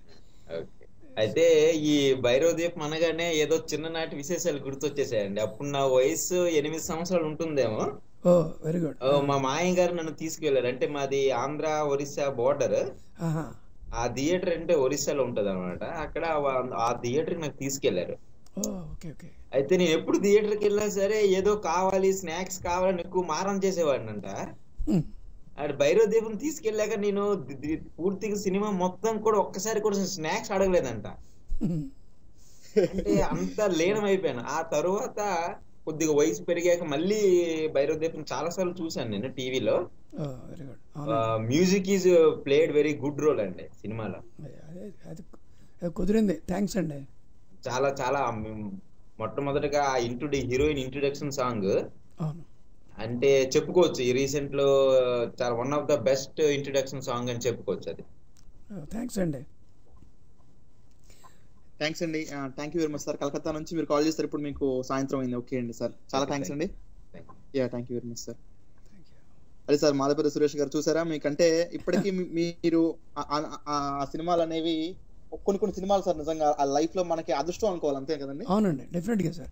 ఓకే. అయితే ఈ భైరవదీపం అనగానే ఏదో చిన్ననాటి విశేషాలు గుర్తొచ్చేసాయండి. అప్పుడు నా వయసు 8 సంవత్సరాలు ఉంటుందేమో. Very good. మా మాయం గారు నన్ను తీసుకువెళ్ళారు. అంటే మాది ఆంధ్ర ఒరిస్సా బోర్డర్. ఆ థియేటర్ అంటే ఒరిస్సాలో ఉంటది అనమాట. అక్కడ ఆ థియేటర్ నాకు తీసుకెళ్లారు. అయితే నేను ఎప్పుడు థియేటర్కి వెళ్ళినా సరే ఏదో కావాలి, స్నాక్స్ కావాలని ఎక్కువ మారం చేసేవాడినంట. ఆడ భైరవ దీపం తీసుకెళ్ళాక నేను పూర్తిగా సినిమా మొత్తం కూడా ఒక్కసారి కూడా స్నాక్స్ అడగలేదంట. అంటే అంత లీనం అయిపోయాను. ఆ తరువాత కొద్దిగా వయసు పెరిగాక మళ్ళీ భైరవ దీపం చాలా సార్లు చూసాను నేను టీవీలో. Music is played very good role అండి సినిమాలో. కుదిరింది, థ్యాంక్స్ అండి. చాలా చాలా మొట్టమొదటిగా హీరోయిన్ ఇంట్రొడక్షన్ సాంగ్ అంటే చెప్పుకోవచ్చు ఈ రీసెంట్ లో చాలా one of the best introduction song అని చెప్పుకోవచ్చు అది. థ్యాంక్స్ అండి. థ్యాంక్స్ అండి. Thank you very much sir. Calcutta నుంచి మీరు కాల్ చేస్తారు, ఇప్పుడు మీకు సాయంత్రం అయింది. ఓకే అండి సార్, చాలా థ్యాంక్స్ అండి. Thank you very much sir. అది సార్ మాధవపతి సురేష్ గారు చూసారా మీకంటే ఇప్పటికీ మీరు ఆ సినిమాలు అనేవి కొన్ని సినిమాలు సార్ నిజంగా ఆ లైఫ్ లో మనకి అదృష్టం అనుకోవాలి, అంతే కదండి? అవునండి, డెఫినెట్గా సార్.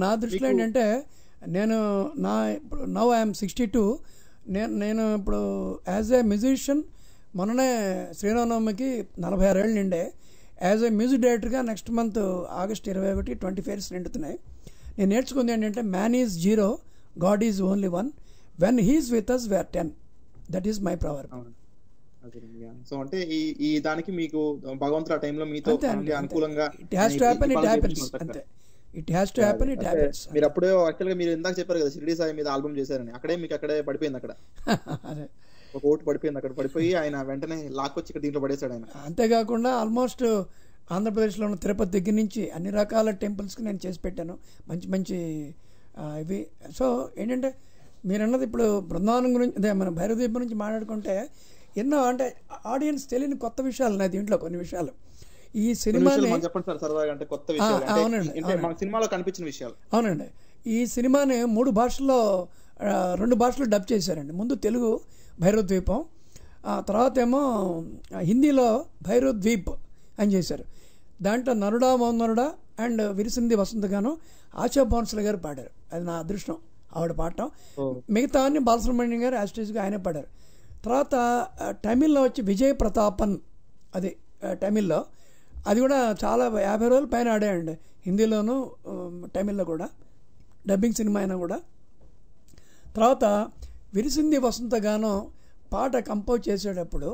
నా దృష్టిలో ఏంటంటే నేను నౌ ఐఎమ్ 62. నేను ఇప్పుడు యాజ్ ఏ మ్యూజిషియన్ మొన్ననే శ్రీరామనవమికి 46 ఏళ్ళు నిండే. యాజ్ ఏ మ్యూజిక్ డైరెక్టర్గా నెక్స్ట్ మంత్ ఆగస్ట్ 21 25 నిండుతున్నాయి. నేను నేర్చుకుంది ఏంటంటే man is 0, god is only 1, when he's with us we're 10. That is my prayer. So అంటే ఈ దానికి మీకు భగవంతుడు ఆ టైంలో మీతో అనుకూలంగా it has to happen, it happens అంతే. It has to happen, it happens. మీరు అప్పుడే యాక్చువల్గా మీరు ఇందాక చెప్పారు కదా షిరిడి సాయి మీద ఆల్బమ్ చేశారని, అక్కడే పడిపోయింది. అక్కడ అదే ఒక ఓటు పడిపోయింది, అక్కడ పడిపోయి ఆయన వెంటనే లాక్కొచ్చి ఇక్కడ దీంట్లో పడేశాడు ఆయన. అంతేకాకుండా ఆల్మోస్ట్ ఆంధ్రప్రదేశ్లో ఉన్న తిరుపతి దగ్గర నుంచి అన్ని రకాల టెంపుల్స్కి నేను చేసి పెట్టాను, మంచి మంచి ఇవి. సో ఏంటంటే మీరు అన్నది ఇప్పుడు బృందావనం గురించి, అదే మన భైరవదీపం నుంచి మాట్లాడుకుంటే ఎన్నో అంటే ఆడియన్స్ తెలియని కొత్త విషయాలు ఉన్నాయి దీంట్లో. కొన్ని విషయాలు ఈ సినిమాని చెప్పండి సార్ సరదాగా, అంటే కొత్త విషయాలు. అవునండి, మన సినిమాలో కనిపించిన విషయాలు. అవునండి, ఈ సినిమాని 3 భాషల్లో 2 భాషలు డబ్ చేశారండి. ముందు తెలుగు భైరవద్వీపం, తర్వాత ఏమో హిందీలో భైరవద్వీప్ అని చేశారు. దాంట్లో నరుడా మోనరుడా అండ్ విరిసింది వసంతగానం ఆశా భోన్సల్ గారు పాడారు. అది నా అదృష్టం, ఆవిడ పాడటం. మిగతా అన్ని బాలసుబ్రహ్మణ్యం గారు యాస్టేజ్గా ఆయనే పాడారు. తర్వాత తమిళ్లో వచ్చి విజయ్ ప్రతాపన్, అది తమిళ్లో, అది కూడా చాలా 50 రోజుల పైన ఆడాయండి. హిందీలోను తమిళ్లో కూడా డబ్బింగ్ సినిమా అయినా కూడా. తర్వాత విరిసింది వసంతగానం పాట కంపోజ్ చేసేటప్పుడు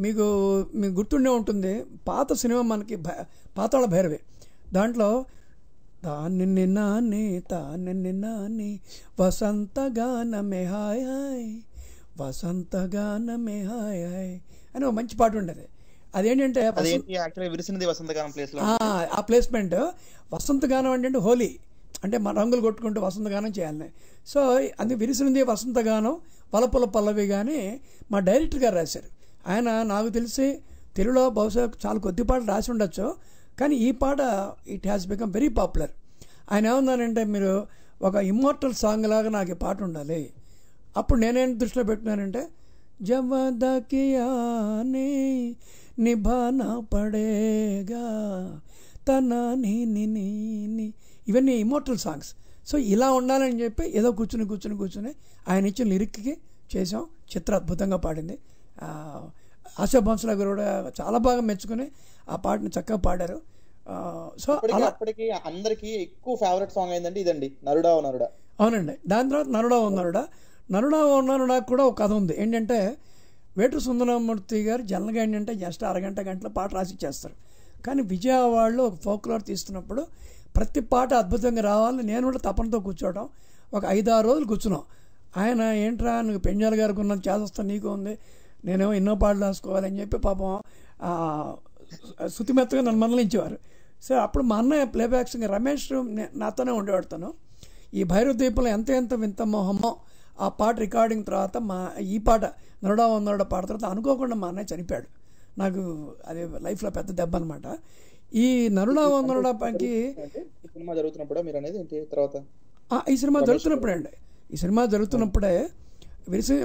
మీకు గుర్తుండే ఉంటుంది, పాత సినిమా మనకి పాతాళ భైరవి. దాంట్లో తాన్ని నాని వసంతగానమే హాయ్ హాయ్ వసంతగానమే హాయ్ హాయ్ అని ఒక మంచి పాట ఉండేది. అదేంటంటే ఆ ప్లేస్మెంట్ వసంతగానం అంటే హోలీ, అంటే మన రంగులు కొట్టుకుంటూ వసంతగానం చేయాలని. సో అది విరిసినది వసంతగానం వలపుల పల్లవి కానీ మా డైరెక్టర్ గారు రాశారు. ఆయన నాకు తెలిసి తెలుగులో బహుశా చాలా కొద్ది పాటలు రాసి ఉండొచ్చు, కానీ ఈ పాట it has become very popular. ఆయన ఏమన్నానంటే, మీరు ఒక ఇమ్మోర్టల్ సాంగ్ లాగా నాకు ఈ పాట ఉండాలి. అప్పుడు నేనేం దృష్టిలో పెట్టుకున్నానంటే, జవదకియానే నిభానా పడేగా తన నీ ఇవన్నీ ఇమ్మోర్టల్ సాంగ్స్. సో ఇలా ఉండాలని చెప్పి ఏదో కూర్చుని ఆయన ఇచ్చిన లిరిక్కి చేసాం. చిత్ర అద్భుతంగా పాడింది. ఆశా భోన్సల్ గారు కూడా చాలా బాగా మెచ్చుకుని ఆ పాటను చక్కగా పాడారు. సో అప్పటికి అందరికి ఎక్కువ ఫేవరెట్ సాంగ్ ఏంటంటే ఇదండి, నరుడా ఓ నరుడా. అవునండి, దాని తర్వాత నరుడా ఓ నరుడా కూడా ఒక కథ ఉంది. ఏంటంటే వేటూరి సుందరమూర్తి గారు జనరల్గా ఏంటంటే జస్ట్ గంటలో పాట రాసి ఇచ్చేస్తారు. కానీ విజయవాడలో ఒక ఫోక్లోర్ తీస్తున్నప్పుడు ప్రతి పాట అద్భుతంగా రావాలని నేను కూడా తపనతో కూర్చోవడం. ఒక 5-6 రోజులు కూర్చున్నాం. ఆయన ఏంట్రా నువ్వు పెంజాల గారికి ఉన్నది చేస్తా, నీకు ఉంది, నేనేమో ఎన్నో పాటలు రాసుకోవాలని చెప్పి పాపం శృతిమెత్తగా నన్ను మందలించేవారు. సో అప్పుడు మా అన్నయ్య ప్లేబ్యాక్ సింగర్ రమేష్ నాతోనే ఉండేవాడుతాను. ఈ భైరవద్వీపంలో ఎంత వింత మోహమో ఆ పాట రికార్డింగ్ తర్వాత ఈ పాట నరుడా వందరుడా పాట తర్వాత అనుకోకుండా మా అన్నయ్య చనిపోయాడు. నాకు అది లైఫ్లో పెద్ద దెబ్బ అనమాట. ఈ నరుడా వందరుడా పైకి సినిమా జరుగుతున్నప్పుడు మీరు అనేది తర్వాత ఈ సినిమా జరుగుతున్నప్పుడే అండి, ఈ సినిమా జరుగుతున్నప్పుడే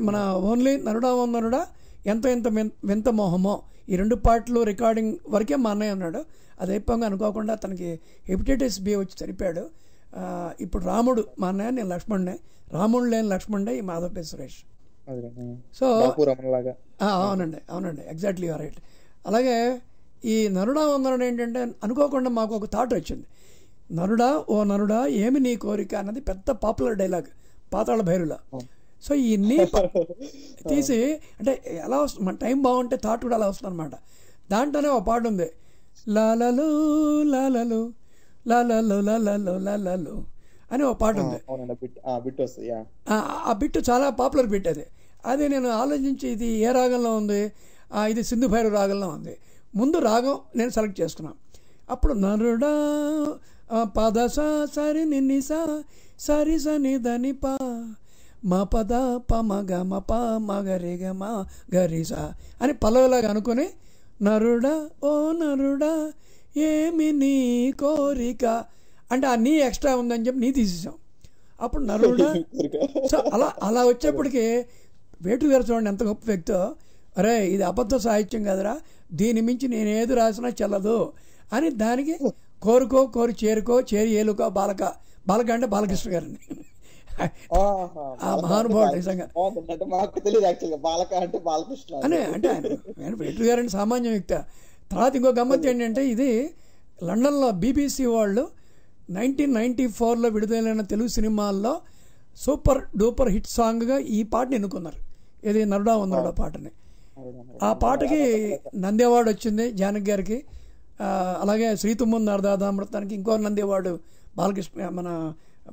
మన ఓన్లీ నరుడా వందరుడా ఎంత వింత మోహమో ఈ 2 పాటలు రికార్డింగ్ వరకే మా అన్నయ్య ఉన్నాడు. అది అయిపోగా అనుకోకుండా తనకి హెపటైటిస్ బి వచ్చి చనిపోయాడు. ఇప్పుడు రాముడు మా అన్నయ్య, నేను లక్ష్మణ్నే. రాముడు లేని లక్ష్మణ్డే ఈ మాధవపతి సురేష్. సో అవునండి ఎగ్జాక్ట్లీ యూఆర్ రైట్. అలాగే ఈ నరుడా వందరుడు ఏంటంటే అనుకోకుండా మాకు ఒక థాట్ వచ్చింది. నరుడా ఓ నరుడా ఏమి నీ కోరిక అన్నది పెద్ద పాపులర్ డైలాగ్ పాతాళ భైరులో. సో ఈ నీ తీసి అంటే ఎలా వస్తుంది, మన టైం బాగుంటే థాట్ కూడా అలా వస్తుంది అనమాట. దాంట్లోనే ఒక పాట ఉంది, లాలలు లాలలు లాలలు లాలలు లాలలు అని ఒక పాట ఉంది. ఆ బిట్ చాలా పాపులర్ బిట్. అది నేను ఆలోచించి ఇది ఏ రాగంలో ఉంది, ఇది సింధు భైరవ రాగంలో ఉంది. ముందు రాగం నేను సెలెక్ట్ చేసుకున్నాను. అప్పుడు నరుడా పద సరి నిసా సరి సని దని పా మా పద పమగ మ ప మగరిగ మా గరిసా అని పల్లవిలాగా అనుకుని నరుడా ఓ నరుడా ఏమి నీ కోరిక అంటే ఆ నీ ఎక్స్ట్రా ఉందని చెప్పి నీ తీసేసాం. అప్పుడు నరుడా. సో అలా వచ్చేప్పటికి వేటూరి గారు చూడండి ఎంత గొప్ప వ్యక్తో, అరే ఇది అబద్ధ సాహిత్యం కదరా, దీని మించి నేను ఏది రాసినా చెల్లదు అని దానికి కోరి చేరి ఏలుకో బాలక అంటే బాలకృష్ణ గారిని ఆ మహానుభావుడు నిజంగా అనే అంటే ఆయన వేటూరి గారంటే సామాన్య వ్యక్తి. తర్వాత ఇంకో గమ్మత్తు ఏంటంటే ఇది లండన్లో BBC వాళ్ళు 1994లో విడుదలైన తెలుగు సినిమాల్లో సూపర్ డూపర్ హిట్ సాంగ్గా ఈ పాటని ఎన్నుకున్నారు. ఇది నరుడా వందరుడా పాటని. ఆ పాటకి నంది అవార్డు వచ్చింది జానకి గారికి. అలాగే శ్రీతుమ్ముంది అర్ధామృతానికి ఇంకో నంది అవార్డు బాలకృష్ణ మన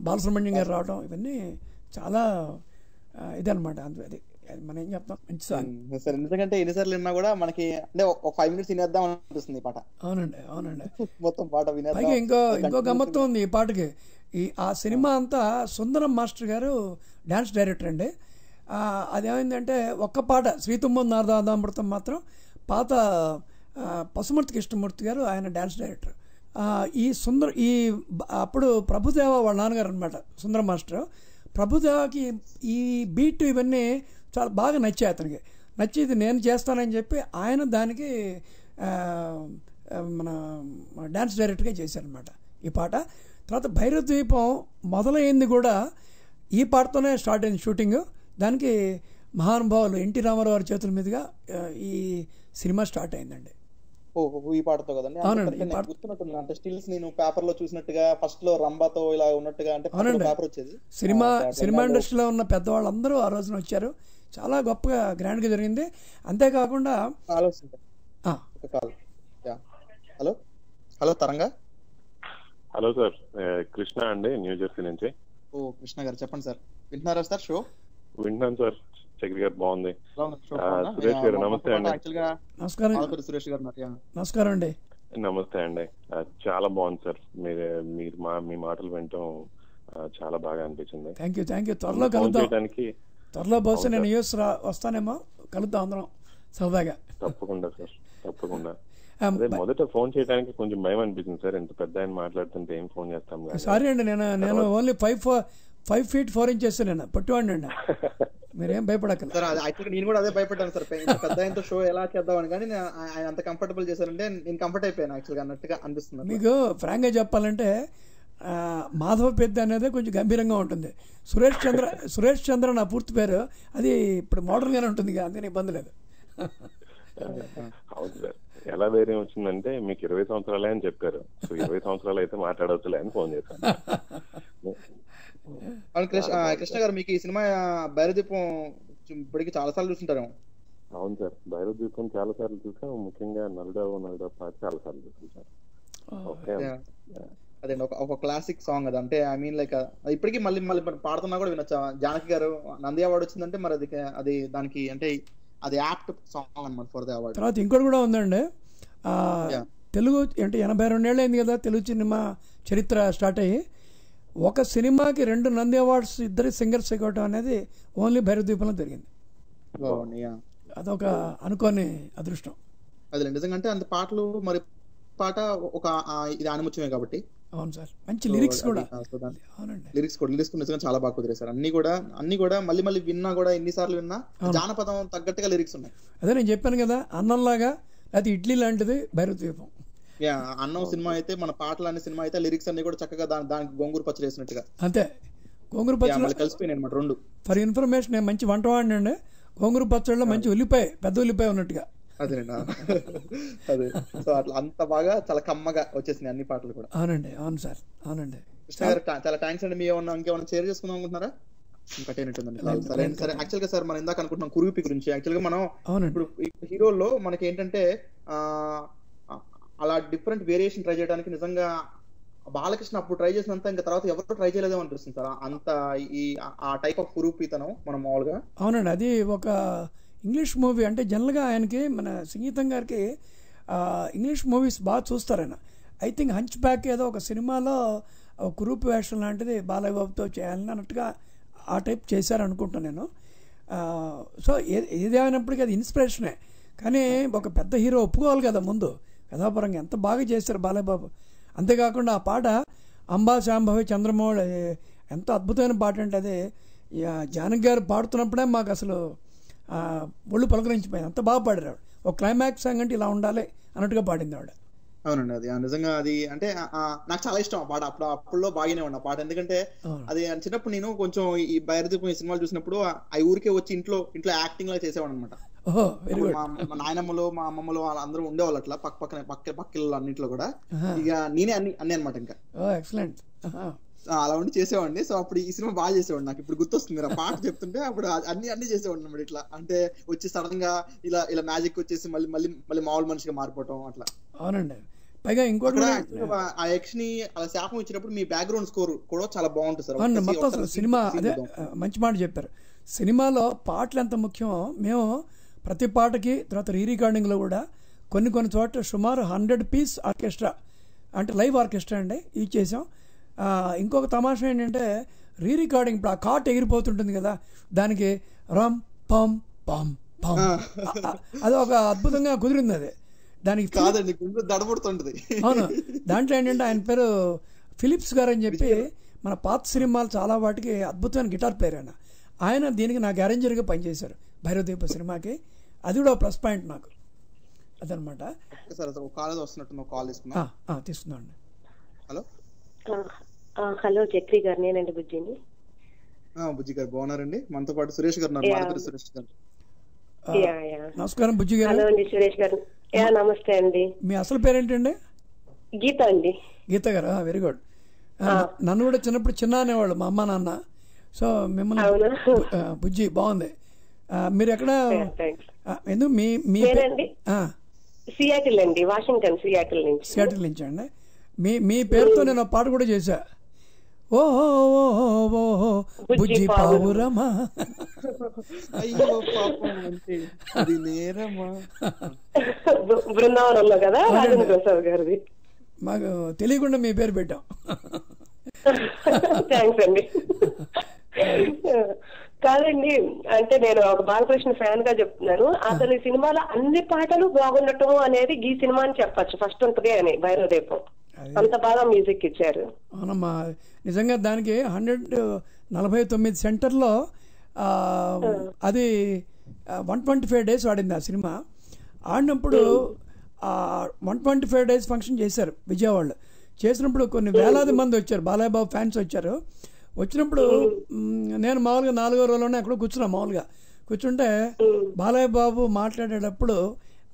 బాలసుబ్రహ్మణ్యం గారు రావడం, ఇవన్నీ చాలా ఇదనమాట. అది మనం ఏం చెప్తాం, మంచి సాంగ్ సార్. ఎందుకంటే ఎన్నిసార్లు విన్నా కూడా మనకి అంటే ఒక 5 minutes వినేద్దాం అనిపిస్తుంది ఈ పాట. అవునండి మొత్తం పాట వినేద్దాం. పైగా ఇంకో గమ్మత్తు ఉంది ఈ పాటకి. ఆ సినిమా అంతా సుందరం మాస్టర్ గారు డ్యాన్స్ డైరెక్టర్ అండి. అదేమైందంటే ఒక్క పాట శ్రీతుమ్మం నారదామృతం మాత్రం పాత పసుమర్తి కృష్ణమూర్తి గారు ఆయన డ్యాన్స్ డైరెక్టర్. ఈ అప్పుడు ప్రభుదేవ వాళ్ళ నాన్నగారు అనమాట సుందరం మాస్టర్. ప్రభుదేవకి ఈ బీట్ ఇవన్నీ చాలా బాగా నచ్చాయి అతనికి. నచ్చి ఇది నేను చేస్తానని చెప్పి ఆయన దానికి మన డ్యాన్స్ డైరెక్టర్గా చేశారనమాట ఈ పాట. తర్వాత భైరవ ద్వీపం మొదలైంది కూడా ఈ పాటతోనే స్టార్ట్ అయింది షూటింగ్. దానికి మహానుభావులు ఎన్టీ రామారావు గారి చేతుల మీదుగా ఈ సినిమా స్టార్ట్ అయిందండి. ఈ పాటతో కదండి. గుర్తున్నట్టుంది అంటే స్టిల్స్ నేను పేపర్ లో చూసినట్టుగా ఫస్ట్ లో రంబాతో ఇలా ఉన్నట్టుగా అంటే పేపర్ వచ్చేది. సినిమా ఇండస్ట్రీలో ఉన్న పెద్దవాళ్ళందరూ ఆ రోజున వచ్చారు. చాలా గొప్పగా గ్రాండ్ గా జరిగింది. అంతేకాకుండా హలో తరంగా. హలో సార్, కృష్ణ అండి, న్యూ జెర్సీ నుంచి. కృష్ణ గారు చెప్పండి సార్. వింటున్నారా సార్ షో? వింటున్నాను సార్. చక్రి గారు బాగుంది. సురేష్ గారు నమస్తే అండి. సురేష్ గారు నమస్కారం అండి. నమస్తే అండి. చాలా బాగుంది సార్. మీరు మీ మాటలు వినటం చాలా బాగా అనిపించింది. Thank you. త్వరలో కలుద్దాం. త్వరలో బహుశా నేను యూఎస్ వస్తానేమో, కలుద్దాం అందరం సరదాగా. తప్పకుండా సార్, తప్పకుండా. అదే మొదట ఫోన్ చేయడానికి కొంచెం భయం అనిపించింది సార్. ఇంత పెద్ద ఆయన మాట్లాడుతుంటే ఏం ఫోన్ చేస్తాం. సారీ అండి, నేను ఓన్లీ 5 feet 4 inches నేను పట్టువాడి అండి. మీరేం భయపడక్కర్లేదు సార్. యాక్చువల్గా నేను కూడా అదే భయపడ్డాను సార్, పెద్ద ఆయనతో షో ఎలా చేద్దామని. కానీ ఆయన అంత కంఫర్టబుల్ చేశారంటే నేను కంఫర్ట్ అయిపోయాను యాక్చువల్గా అన్నట్టుగా అనిపిస్తుంది. మీకు ఫ్రాంక్ గా చెప్పాలంటే మాధవ పెద్ద అనేది కొంచెం గంభీరంగా ఉంటుంది. సురేష్ చంద్ర నా పూర్తి పేరు. అది ఇప్పుడు మోడర్న్ గానే ఉంటుంది, అందుకని ఇబ్బంది లేదు. అవును సార్. ఎలా ధైర్యం వచ్చిందంటే మీకు 20 సంవత్సరాలే అని చెప్పారు. సో 20 సంవత్సరాలు అయితే మాట్లాడవచ్చులే అని ఫోన్ చేశాను. కృష్ణ గారు, మీకు ఈ సినిమా భైరవద్వీపం ఇప్పటికి చాలా సార్లు చూస్తుంటారు. అవును సార్, భైరవద్వీపం చాలా సార్లు చూసాం. ముఖ్యంగా నలుడా పాట చాలా సార్లు చూసాం. అదే ఒక క్లాసిక్ సాంగ్ అది. అంటే ఐ మీన్ లైక్ ఇప్పటికీ మళ్ళీ పాడుతున్నా కూడా వినొచ్చా. జానకి గారు నంది అవార్డు వచ్చిందంటే మరి అది దానికి అంటే అది యాప్ట్ సాంగ్ అన్నమాట ఫర్ ది అవార్డ్. తర్వాత ఇంకోటి కూడా ఉందండి. తెలుగు అంటే 82 ఏళ్ళు అయింది కదా తెలుగు సినిమా చరిత్ర స్టార్ట్ అయ్యి. ఒక సినిమాకి 2 నంది అవార్డ్స్ ఇద్దరు సింగర్స్ ఇవ్వడం అనేది ఓన్లీ భైరవద్వీపంలో జరిగింది. అదొక అనుకోని అదృష్టం. అది నిజంగా అంటే అంత పాటలు మరి పాట ఒక ఇది ఆనిముత్యమే కాబట్టి. అవును సార్, మంచి లిరిక్స్ కూడా. లిరిక్స్ నిజంగా చాలా బాగా కుదిరే సార్. అన్ని కూడా మళ్ళీ విన్నా కూడా ఎన్నిసార్లు విన్నా జానపదం తగ్గట్టుగా లిరిక్స్ ఉన్నాయి. అదే నేను చెప్పాను కదా, అన్నంలాగా అది ఇడ్లీ లాంటిది భైరవద్వీపం. అన్నం సినిమా అయితే మన పాటలు అనే సినిమా అయితే లిరిక్స్ అన్ని కూడా చక్కగా దానికి గోంగూర పచ్చడి వేసినట్టుగా. అంతే, గోంగూర పచ్చడి కలిసిపోయినాయి అనమాట రెండు. ఫర్ ఇన్ఫర్మేషన్, నేను మంచి వంట వాడినండి. గోంగూర పచ్చడిలో మంచి పెద్ద ఉల్లిపాయ ఉన్నట్టుగా. అదేనండి, అదే. సో అట్లా అంత బాగా చాలా కమ్మగా వచ్చేసినాయి అన్ని పాటలు కూడా. అవునండి, అవును సార్, అవునండి. కృష్ణ గారు చాలా థ్యాంక్స్ అండి. మీ ఇంకేమన్నా షేర్ చేసుకుందాం అనుకుంటున్నారా? సరే యాక్చువల్ గా సార్ మనం ఇందాక అనుకుంటున్నాం కురుపి గురించి. యాక్చువల్ గా మనం ఇప్పుడు హీరోల్లో మనకి ఏంటంటే అలా డిఫరెంట్ వేరియేషన్ ట్రై చేయడానికి నిజంగా బాలకృష్ణ అప్పుడు ట్రై చేసినంత ఇంకా తర్వాత ఎవరు ట్రై చేయలేదేమో అనిపిస్తుంది సార్. అంత ఆ టైప్ ఆఫ్ కురూపితనం మనం మామూలుగా. అవునండి, అది ఒక ఇంగ్లీష్ మూవీ. అంటే జనరల్గా ఆయనకి మన సంగీతం గారికి ఇంగ్లీష్ మూవీస్ బాగా చూస్తారు ఆయన. ఐ థింక్ హంచ్ బ్యాక్ ఏదో ఒక సినిమాలో కురూపి వేషం లాంటిది బాలయ్య బాబుతో చేయాలని అన్నట్టుగా ఆ టైప్ చేశారనుకుంటాను నేను. సో ఏదేమైనప్పటికీ అది ఇన్స్పిరేషనే. కానీ ఒక పెద్ద హీరో ఒప్పుకోవాలి కదా ముందు, కథాపరంగా ఎంత బాగా చేశారు బాలయ్య బాబు. అంతేకాకుండా ఆ పాట అంబా శాంభవి చంద్రమౌళి ఎంత అద్భుతమైన పాట అంటే అదే జానకి గారు పాడుతున్నప్పుడే మాకు అసలు ఒళ్ళు పలకరించిపోయింది. అంత బాగా పాడారు ఆవిడ. ఒక క్లైమాక్స్ సాంగ్ అంటే ఇలా ఉండాలి అన్నట్టుగా పాడింది ఆవిడ. అవునండి, అది నిజంగా అది అంటే నాకు చాలా ఇష్టం ఆ పాట. అప్పుడులో బాగానే ఉన్న పాట, ఎందుకంటే అది చిన్నప్పుడు నేను కొంచెం ఈ బయలుదేరి సినిమాలు చూసినప్పుడు ఆ ఊరికే వచ్చి ఇంట్లో యాక్టింగ్ లాగా చేసేవాడు అనమాట. మా నాయనమ్మలు మా అమ్మమ్మలు వాళ్ళందరూ ఉండేవాళ్ళు అట్లా పక్కల అన్నింటిలో కూడా. ఇక నేనే అన్ని అనమాట. ఇంకా అలా ఉండి చేసేవాడిని. సో అప్పుడు ఈ సినిమా బాగా చేసేవాడు. నాకు ఇప్పుడు గుర్తొస్తుంది ఆ పాట చెప్తుంటే. అప్పుడు అన్ని చేసేవాడు అనమాట. ఇట్లా అంటే వచ్చి సడన్ గా ఇలా మ్యాజిక్ వచ్చేసి మళ్ళీ మామూలు మనిషిగా మారిపోవటం అట్లా. అవునండి. పైగా ఇంకోటి ఆ యక్షిని అలా శాపం ఇచ్చినప్పుడు మీ బ్యాక్గ్రౌండ్ స్కోర్ కూడా చాలా బాగుంటుంది సార్. మొత్తం అసలు సినిమా అదే మంచి మాట చెప్పారు. సినిమాలో పాటలు ఎంత ముఖ్యమో మేము ప్రతి పాటకి తర్వాత రికార్డింగ్లో కూడా కొన్ని చోట్ల సుమారు 100 పీస్ ఆర్కెస్ట్రా అంటే లైవ్ ఆర్కెస్ట్రా అండి ఇది చేసాం. ఇంకొక తమాషా ఏంటంటే రికార్డింగ్ ఇప్పుడు ఆ కాట్ ఎగిరిపోతుంటుంది కదా, దానికి రమ్ పమ్ పమ్ పమ్ అది ఒక అద్భుతంగా కుదిరింది. అది దానికి దడబడుతుంటది. అవును, దాంట్లో ఏంటంటే ఆయన పేరు ఫిలిప్స్ గారు అని చెప్పి మన పాత సినిమాలు చాలా వాటికి అద్భుతమైన గిటార్ ప్లేయర్ ఆయన దీనికి నాకు అరేంజర్గా పనిచేశారు భైరవదీప సినిమాకి. అది కూడా ప్లస్ పాయింట్ నాకు అదనమాట. తీసుకుందామండి. హలో హలో చక్రి గారు, నేనండి బుజ్జిని. బుజ్జి గారు బాగున్నారండి? మనతో పాటు సురేష్ గారు. సురేష్ గారు నమస్కారం. బుజ్జి గారు. హలో అండి సురేష్ గారు. నమస్తే అండి. మీ అసలు పేరేంటండి? గీత అండి. గీత గారు, వెరీ గుడ్. నన్ను కూడా చిన్నప్పుడు చిన్న అనేవాళ్ళు మా అమ్మ నాన్న. సో మిమ్మల్ని బుజ్జి బాగుంది. మీరు ఎక్కడ ఎందుకు మీ సియాటిల్ అండి, వాషింగ్టన్ సియాటిల్ నుంచి అండి. మీ పేరుతో నేను పాట కూడా చేశా. ఓహో బుజ్జి పావురమా. బృందావనంలో కదా రాజేంద్ర ప్రసాద్ గారిది. మాకు తెలియకుండా మీ పేరు పెట్టాం. థ్యాంక్స్ అండి. కాదండి, అంటే నేను ఒక బాలకృష్ణ ఫ్యాన్ గా చెప్తున్నాను. అసలు ఈ సినిమాలో అన్ని పాటలు బాగుండటం అనేది ఈ సినిమా అని చెప్పచ్చు. ఫస్ట్ ఉంటుంది అని భైరవదీపం అంత బాగా మ్యూజిక్ ఇచ్చారు. అవునమ్మా, నిజంగా దానికి 149 సెంటర్లో అది 125 days ఆడింది ఆ సినిమా. ఆడినప్పుడు 125 days ఫంక్షన్ చేశారు విజయవాడలో. చేసినప్పుడు కొన్ని వేలాది మంది వచ్చారు, బాలయ్య బాబు ఫ్యాన్స్ వచ్చారు. వచ్చినప్పుడు నేను మామూలుగా 4వ రోజులోనే అక్కడ కూర్చున్నా. కూర్చుంటే బాలయ్య బాబు మాట్లాడేటప్పుడు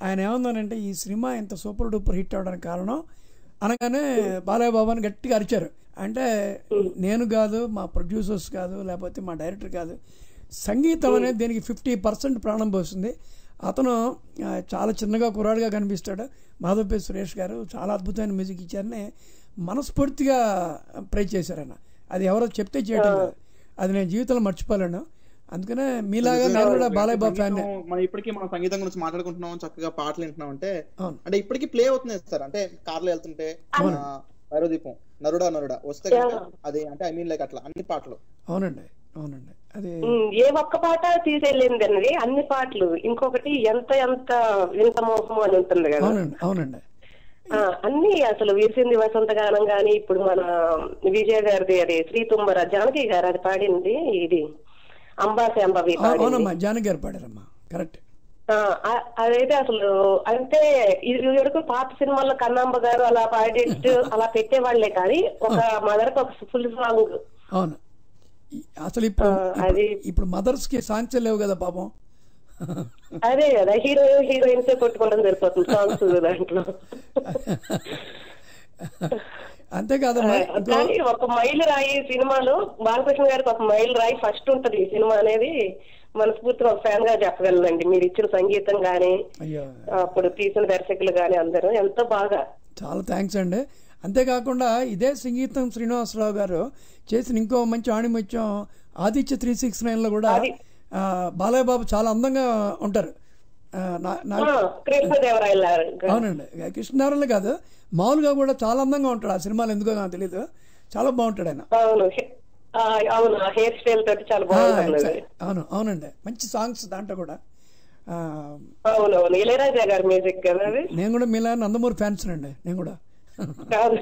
ఆయన ఏమన్నానంటే, ఈ సినిమా ఇంత సూపర్ డూపర్ హిట్ అవడానికి కారణం అనగానే బాలయ్య బాబు అని గట్టిగా అరిచారు. అంటే నేను కాదు, మా ప్రొడ్యూసర్స్ కాదు, లేకపోతే మా డైరెక్టర్ కాదు, సంగీతం అనేది దీనికి 50% ప్రాణం పోస్తుంది. అతను చాలా చిన్నగా కుర్రాడుగా కనిపిస్తాడు. మాధవపేట సురేష్ గారు చాలా అద్భుతమైన మ్యూజిక్ ఇచ్చారని మనస్ఫూర్తిగా ప్రైజ్ చేశారు ఆయన. అది ఎవరో చెప్తే చేయడం కాదు, అది నేను జీవితంలో మర్చిపోలేను. అందుకనే మీలాగా నేను కూడా బాలయ్య బాబు ఫ్యాన్. మనం ఇప్పటికీ మనం సంగీతం గురించి మాట్లాడుకుంటున్నాం, చక్కగా పాటలు వింటున్నాం అంటే ఇప్పటికీ ప్లే అవుతుంది సార్. అంటే కార్లో వెళ్తుంటే భైరవదీపం నరుడా వస్తే అది అంటే ఐ మీన్ లైక్ అట్లా అన్ని పాటలు. అవునండి. అది ఏ ఒక్క పాట తీసేయలేదు అన్నది అన్ని పాటలు. ఇంకొకటి ఎంత వింత మోహం అని ఉంటుంది కదా. అవునండి. అన్ని అసలు వీసింది వసంత గానం గాని, ఇప్పుడు మన విజయ గారిది అది శ్రీ తుమ్మర జానకి గారు అది పాడింది, ఇది అంబాసి అంబవి జానకి గారు పాడారమ్మా. కరెక్ట్. అదైతే అసలు అంటే ఇదివరకు పాత సినిమాల్లో కన్నాంబ గారు అలా పాడేట్టు అలా పెట్టేవాళ్లే, కానీ ఒక మదర్ కి ఒక ఫుల్ సాంగ్. అవును, అసలు ఇప్పుడు మదర్స్ కి సాంగ్స్ లేవు కదా పాపం. అదే కదా, హీరోయిన్స్ కొట్టుకోవడం సరిపోతుంది సాంగ్స్ దాంట్లో. అంతేకాదమ్మా, కానీ ఒక మైలు రాయి సినిమాలో బాలకృష్ణ గారికి ఒక మైలు రాయి ఫస్ట్ ఉంటది ఈ సినిమా అనేది మనస్ఫూర్తిగా ఒక ఫ్యాన్ గా చెప్పగలనండి. మీరు ఇచ్చిన సంగీతం గానీ, అప్పుడు తీసిన దర్శకులు గానీ అందరూ ఎంతో బాగా. చాలా థ్యాంక్స్ అండి. అంతేకాకుండా ఇదే సంగీతం శ్రీనివాసరావు గారు చేసిన ఇంకో మంచి ఆణిముత్యం ఆదిత్య 369లో కూడా బాలయ్య బాబు చాలా అందంగా ఉంటారు. అవునండి, కృష్ణదేవరాయలు కాదు, మామూలుగా కూడా చాలా అందంగా ఉంటాడు ఆ సినిమాలో. ఎందుకో నాకు తెలీదు, చాలా బాగుంటాడు ఆయన. అవునండి, మంచి సాంగ్స్ దాంట్లో కూడా. ఇళయరాజా గారి మ్యూజిక్ కదా. నేను కూడా మీలా నందమూరి ఫ్యాన్స్ అండి. నేను కూడా కాదు.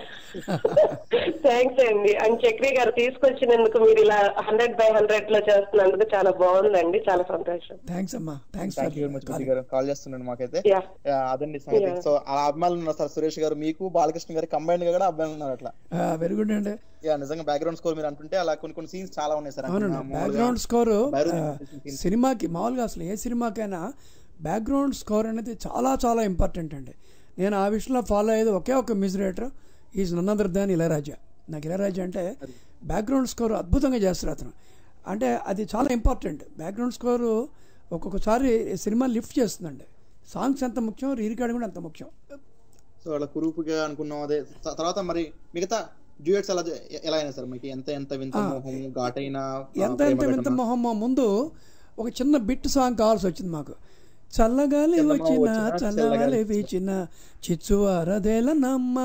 థ్యాంక్స్ అండి. అండ్ చక్రి గారు తీసుకొచ్చినందుకు, మీరు ఇలా 100/100 లో చేస్తున్నందుకు చాలా బాగుందండి, చాలా సంతోషం. థ్యాంక్స్ అమ్మా. థ్యాంక్స్ కాల్ చేస్తున్నాను మాకైతే. అదండి సంగతి. సో ఆ అభిమానులు ఉన్నారు సార్ సురేష్ గారు, మీకు బాలకృష్ణ గారు కంబైన్డ్ గా కూడా అభిమానులు ఉన్నారు అట్లా. వెరీ గుడ్ అండి. నిజంగా బ్యాక్గ్రౌండ్ స్కోర్ మీరు అంటుంటే అలా కొన్ని సీన్స్ చాలా ఉన్నాయి సార్. అవునండి, బ్యాక్గ్రౌండ్ స్కోర్ సినిమాకి మామూలుగా అసలు ఏ సినిమాకైనా బ్యాక్గ్రౌండ్ స్కోర్ అనేది చాలా చాలా ఇంపార్టెంట్ అండి. నేను ఆ విషయంలో ఫాలో అయ్యేది ఒకే ఒక music director, is none other than Ilaiyaraaja. నాకు ఇళయరాజా అంటే బ్యాక్గ్రౌండ్ స్కోర్ అద్భుతంగా చేస్తారు అతను. అంటే అది చాలా ఇంపార్టెంట్. బ్యాక్గ్రౌండ్ స్కోరు ఒక్కొక్కసారి సినిమా లిఫ్ట్ చేస్తుందండి. సాంగ్స్ ఎంత ముఖ్యం, రీ రికార్డింగ్ కూడా అంత ముఖ్యం. సో అలా కురూపుగా అనుకున్నాం. అదే తర్వాత మరి మిగతా డ్యూయట్స్ ఎలా అయినా సార్ మీకు ఎంత వింత మొహం, ఘాటైన ఎంత వింత మొహం ముందు ఒక చిన్న బిట్ సాంగ్ కావాల్సి వచ్చింది మాకు. చల్లగాలి వచ్చిన చల్లగాలి వీచిన చిచ్చువారదేల నమ్మ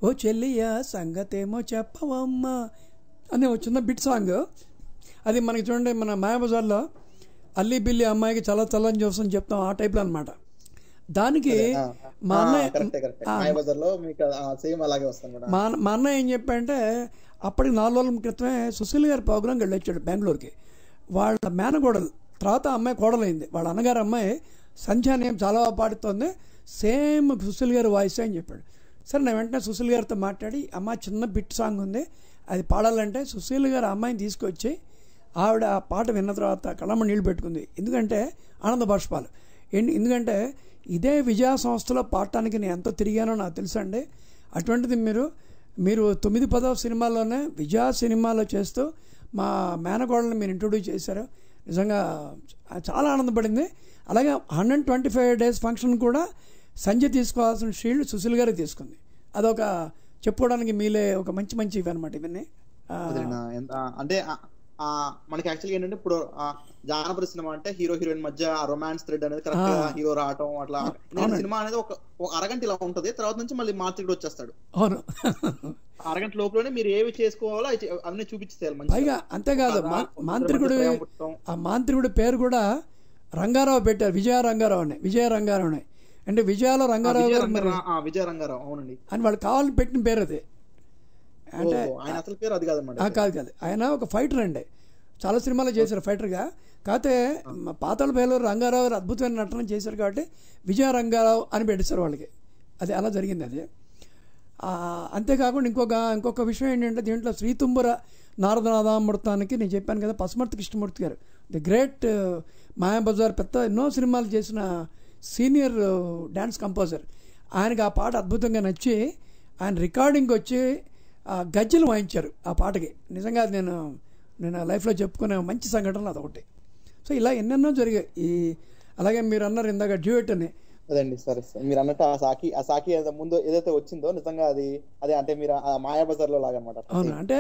ఓ చెల్లియా సంగతేమో చెప్పవమ్మ అని ఒక చిన్న బిట్ సాంగ్. అది మనకి చూడండి, మన మాయాబజార్లో అల్లి బిల్లి అమ్మాయికి చల్ల చల్లని చూస్తాం చెప్తాం, ఆ టైప్లో అనమాట. దానికి మా అన్నయ్య ఏం చెప్పాడంటే, అప్పటికి 4 రోజుల క్రితమే సుశీల్ గారి ప్రోగ్రాంకి వెళ్ళొచ్చాడు బెంగళూరుకి. వాళ్ళ మేనగోడలు తర్వాత అమ్మాయి కోడలైంది. వాళ్ళ అన్నగారు అమ్మాయి సంధ్యానేం చాలా పాడుతోంది, సేమ్ సుశీల్ గారి వాయిస్ అని చెప్పాడు. సరే నేను వెంటనే సుశీల్ గారితో మాట్లాడి, అమ్మ చిన్న బిట్ సాంగ్ ఉంది అది పాడాలంటే, సుశీల్ గారు అమ్మాయిని తీసుకొచ్చి ఆవిడ ఆ పాట విన్న తర్వాత కళ్ళమ్మ నీళ్ళు పెట్టుకుంది. ఎందుకంటే ఆనంద బాష్పాలు. ఎందుకంటే ఇదే విజయ సంస్థలో పాడటానికి నేను ఎంతో తిరిగానో నాకు తెలుసండి. అటువంటిది మీరు 9-10 సినిమాల్లోనే విజయ సినిమాలో చేస్తూ మా మేనగోడని మీరు ఇంట్రొడ్యూస్ చేశారు. నిజంగా చాలా ఆనందపడింది. అలాగే 125 days ఫంక్షన్ కూడా సంజయ్ తీసుకోవాల్సిన షీల్డ్ సుశీల్ గారే తీసుకుంది. అదొక చెప్పుకోవడానికి మీలే ఒక మంచి ఇవి అనమాట ఇవన్నీ. అంటే మనకి యాక్చువల్గా ఏంటంటే ఇప్పుడు జానపద సినిమా అంటే హీరో హీరోయిన్ మధ్య రొమాన్స్ థ్రెడ్ అనేది కరెక్ట్ గా హీరో రావటం అట్లా. సినిమా అనేది ఒక అరగంట ఇలా ఉంటది, తర్వాత నుంచి మళ్ళీ మార్చికి వచ్చేస్తాడు. అవును, అరగంట లోపలనే మీరు ఏవి చేసుకోవాలో అవన్నీ చూపించేయాలి. పైగా అంతేకాదు, ఆ మాంత్రికుడి పేరు కూడా రంగారావు పెట్టారు, విజయ రంగారావు అంటే విజయాలో రంగారావు గారు, విజయ రంగారావు అవునండి అని వాళ్ళు కావాలని పెట్టిన పేరు అది. అంటే ఆయన అసలు పేరు అది కాదన్నమాట. కాదు, ఆయన ఒక ఫైటర్ అండి, చాలా సినిమాలు చేశారు ఫైటర్గా. కాకపోతే పాతాళ భైరవి రంగారావు గారు అద్భుతమైన నటన చేశారు కాబట్టి విజయ రంగారావు అని పెట్టేశారు వాళ్ళకి. అది అలా జరిగింది అది. అంతేకాకుండా ఇంకొక విషయం ఏంటంటే, దీంట్లో శ్రీతుంబుర నారదనాథామృతానికి నేను చెప్పాను కదా, పసుమర్తి కృష్ణమూర్తి గారు ది గ్రేట్ మాయాబజార్ పెద్ద ఎన్నో సినిమాలు చేసిన సీనియర్ డ్యాన్స్ కంపోజర్. ఆయనకి ఆ పాట అద్భుతంగా నచ్చి ఆయన రికార్డింగ్కి వచ్చి గజ్జలు వాయించారు ఆ పాటకి. నిజంగా అది నేను లైఫ్లో చెప్పుకునే మంచి సంఘటనలు అదొకటి. సో ఇలా ఎన్నెన్నో జరిగాయి. అలాగే మీరు అన్నారు ఇందాక డ్యూయట్ అని. అదండి సరే మీరు అన్నట్టు ఆ సాకి ముందు ఏదైతే వచ్చిందో నిజంగా అదే అంటే మీరు మాయాబజార్ లో లాగా అనమాట. అవును, అంటే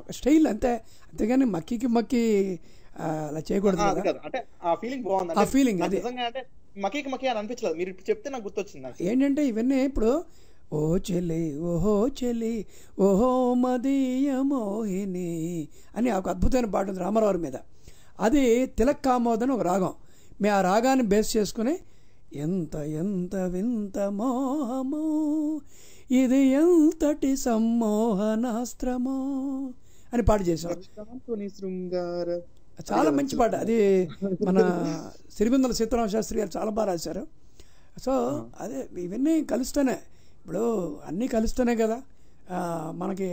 ఒక స్టైల్ అంతేగాని మక్కి అలా చేయకూడదు. అంటే ఆ ఫీలింగ్ బాగుంది, ఆ ఫీలింగ్ అది నిజంగా అంటే మక్కి అని అనిపించలేదు. మీరు చెప్తే నాకు గుర్తొచ్చింది. ఏంటంటే ఇవన్నీ ఇప్పుడు ఓ చెల్లి ఓహో చెల్లి ఓహో మదీయ మోహిని అని ఒక అద్భుతమైన పాట ఉంది రామారావు మీద. అది తిలక్ కామోద్ అని ఒక రాగం. మేము ఆ రాగాన్ని బేస్ చేసుకుని ఎంత వింత మోహమో ఇది ఎంతటి సమ్మోహనాస్త్రమో అని పాట చేశాం. చాలా మంచి పాట అది. మన సిరిగుందల సీతారామ శాస్త్రి గారు చాలా బాగా రాశారు. సో అదే ఇవన్నీ కలుస్తూనే, ఇప్పుడు అన్నీ కలుస్తూనే కదా మనకి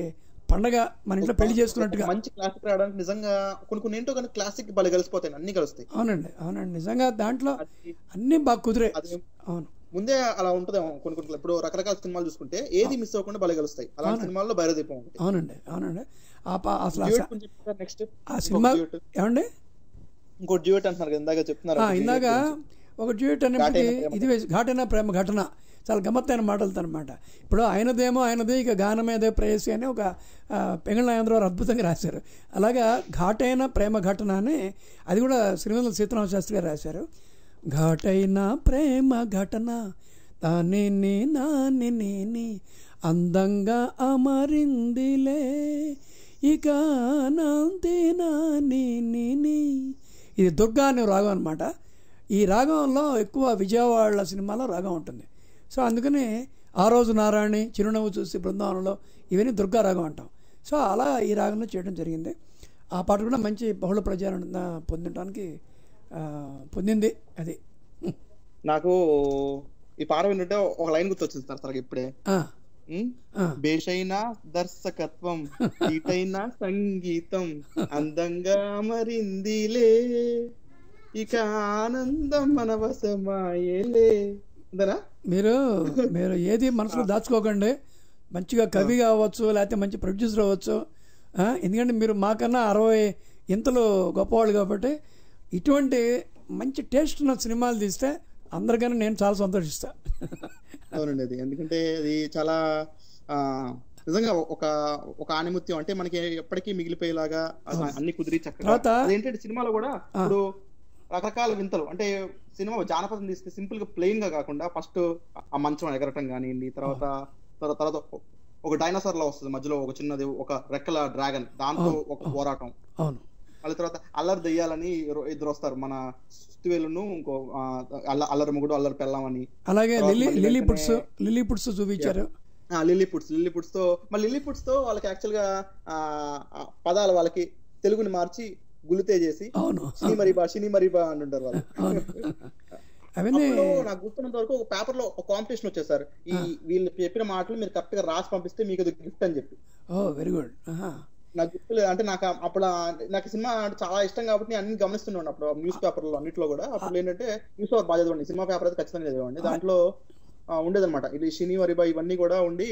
పండగ, మన ఇంట్లో పెళ్లి చేసుకున్నట్టుగా. మంచి క్లాసిక్ రావడానికి నిజంగా కొన్ని ఏంటో కానీ క్లాసిక్ బాగా కలిసిపోతాయి, అన్ని కలుస్తాయి. అవునండి నిజంగా దాంట్లో అన్ని బాగా కుదిరే. అవును, ముందే అలా ఉంటది కొన్ని ఇప్పుడు రకరకాల సినిమాలు చూసుకుంటే ఏది మిస్ అవ్వకుండా బాగా కలుస్తాయి. అలాంటి సినిమాల్లో భైరవదీపం. అవునండి అసలు నెక్స్ట్ ఆ సినిమా ఏమండి ఇంకో డ్యూయట్ అంటున్నారు కదా ఇందాక చెప్తున్నారు. ఇందాక ఒక డ్యూయట్ అనేప్పటికీ ఇది ఘాటైన ప్రేమ ఘటన, చాలా గమ్మత్తైన మాటలతో అనమాట. ఇప్పుడు ఆయనదే ఇక గానమేదే ప్రేయసి అని ఒక పెంగళ నాగేంద్రరావు అద్భుతంగా రాశారు. అలాగా ఘాటైన ప్రేమ ఘటన అని అది కూడా శ్రీమంతుల సీతారామ శాస్త్రి గారు రాశారు. ఘాటైన ప్రేమ ఘటన దానిని నాని అందంగా అమరిందిలే ఇక నాంతి నాని. ఇది దుర్గా అనే రాగం అనమాట. ఈ రాగంలో ఎక్కువ విజయవాడ సినిమాలో రాగం ఉంటుంది. సో అందుకని ఆ రోజు నారాయణి, చిరునవ్వు చూసి బృందావనంలో, ఇవన్నీ దుర్గారాగం అంటాం. సో అలా ఈ రాగంలో చేయడం జరిగింది. ఆ పాట కూడా మంచి బహుళ ప్రజాదరణ పొందింది. అది నాకు ఈ పాట వింటుంటే ఒక లైన్ గుర్తొచ్చింది సార్ ఇప్పుడే. బేషైన దర్శకత్వం, ఇటైన సంగీతం, అందంగా మరిందిలే, ఇక ఆనందం మన వశమాయేలే. మీరు ఏది మనసులో దాచుకోకండి. మంచిగా కవి కావచ్చు, లేకపోతే మంచి ప్రొడ్యూసర్ అవ్వచ్చు. ఎందుకంటే మీరు మాకన్నా 60 ఇంతలు గొప్పవాళ్ళు కాబట్టి ఇటువంటి మంచి టేస్ట్ ఉన్న సినిమాలు తీస్తే అందరికన్నా నేను చాలా సంతోషిస్తా. అవునండి, అది ఎందుకంటే అది చాలా నిజంగా ఒక ఆణిముత్యం, అంటే మనకి ఎప్పటికీ మిగిలిపోయేలాగా అన్ని కుదిరి చక్కగా. ఏంటంటే సినిమాలో కూడా ఇప్పుడు రకరకాల వింతలు, అంటే సినిమా జానపదం తీస్తే సింపుల్ గా ప్లెయిన్ గా కాకుండా ఫస్ట్ ఆ మంచం ఎగరటం కానివ్వండి, తర్వాత ఒక డైనోసార్ లా వస్తుంది, మధ్యలో ఒక చిన్నది ఒక రెక్కల డ్రాగన్, దాంతో ఒక పోరాటం. మళ్ళీ తర్వాత అల్లరి దెయ్యాలని ఇద్దరు వస్తారు, మన సుత్తివేలును ఇంకో అల్లరి మొగుడు అల్లరి పెళ్ళామని. అలాగే లిల్లీపుట్స్ చూపించారు. లిల్లీపుట్స్ తో వాళ్ళకి యాక్చువల్ గా పదాలు వాళ్ళకి తెలుగుని మార్చి గులితే చేసి సినీ మరీబా అంటుంటారు వాళ్ళు. నాకు గుర్తున్నంత వరకు ఒక పేపర్ లో ఒక కాంపిటీషన్ వచ్చేసారు, ఈ వీళ్ళు చెప్పిన మాటలు మీరు కరెక్ట్ గా రాసి పంపిస్తే మీకు అది గిఫ్ట్ అని చెప్పి. Very good. నాకు గిఫ్ట్ అంటే నాకు అప్పుడు నాకు సినిమా అంటే చాలా ఇష్టం కాబట్టి నేను అన్ని గమనిస్తున్నాను. అప్పుడు న్యూస్ పేపర్ లో అన్నిట్లో కూడా అప్పుడు ఏంటంటే న్యూస్ పేపర్ బాగా చదవండి, సినిమా పేపర్ అయితే ఖచ్చితంగా చదవండి. దాంట్లో ఉండేదన్నమాట ఇది సినీ మరీబా ఇవన్నీ కూడా ఉండి.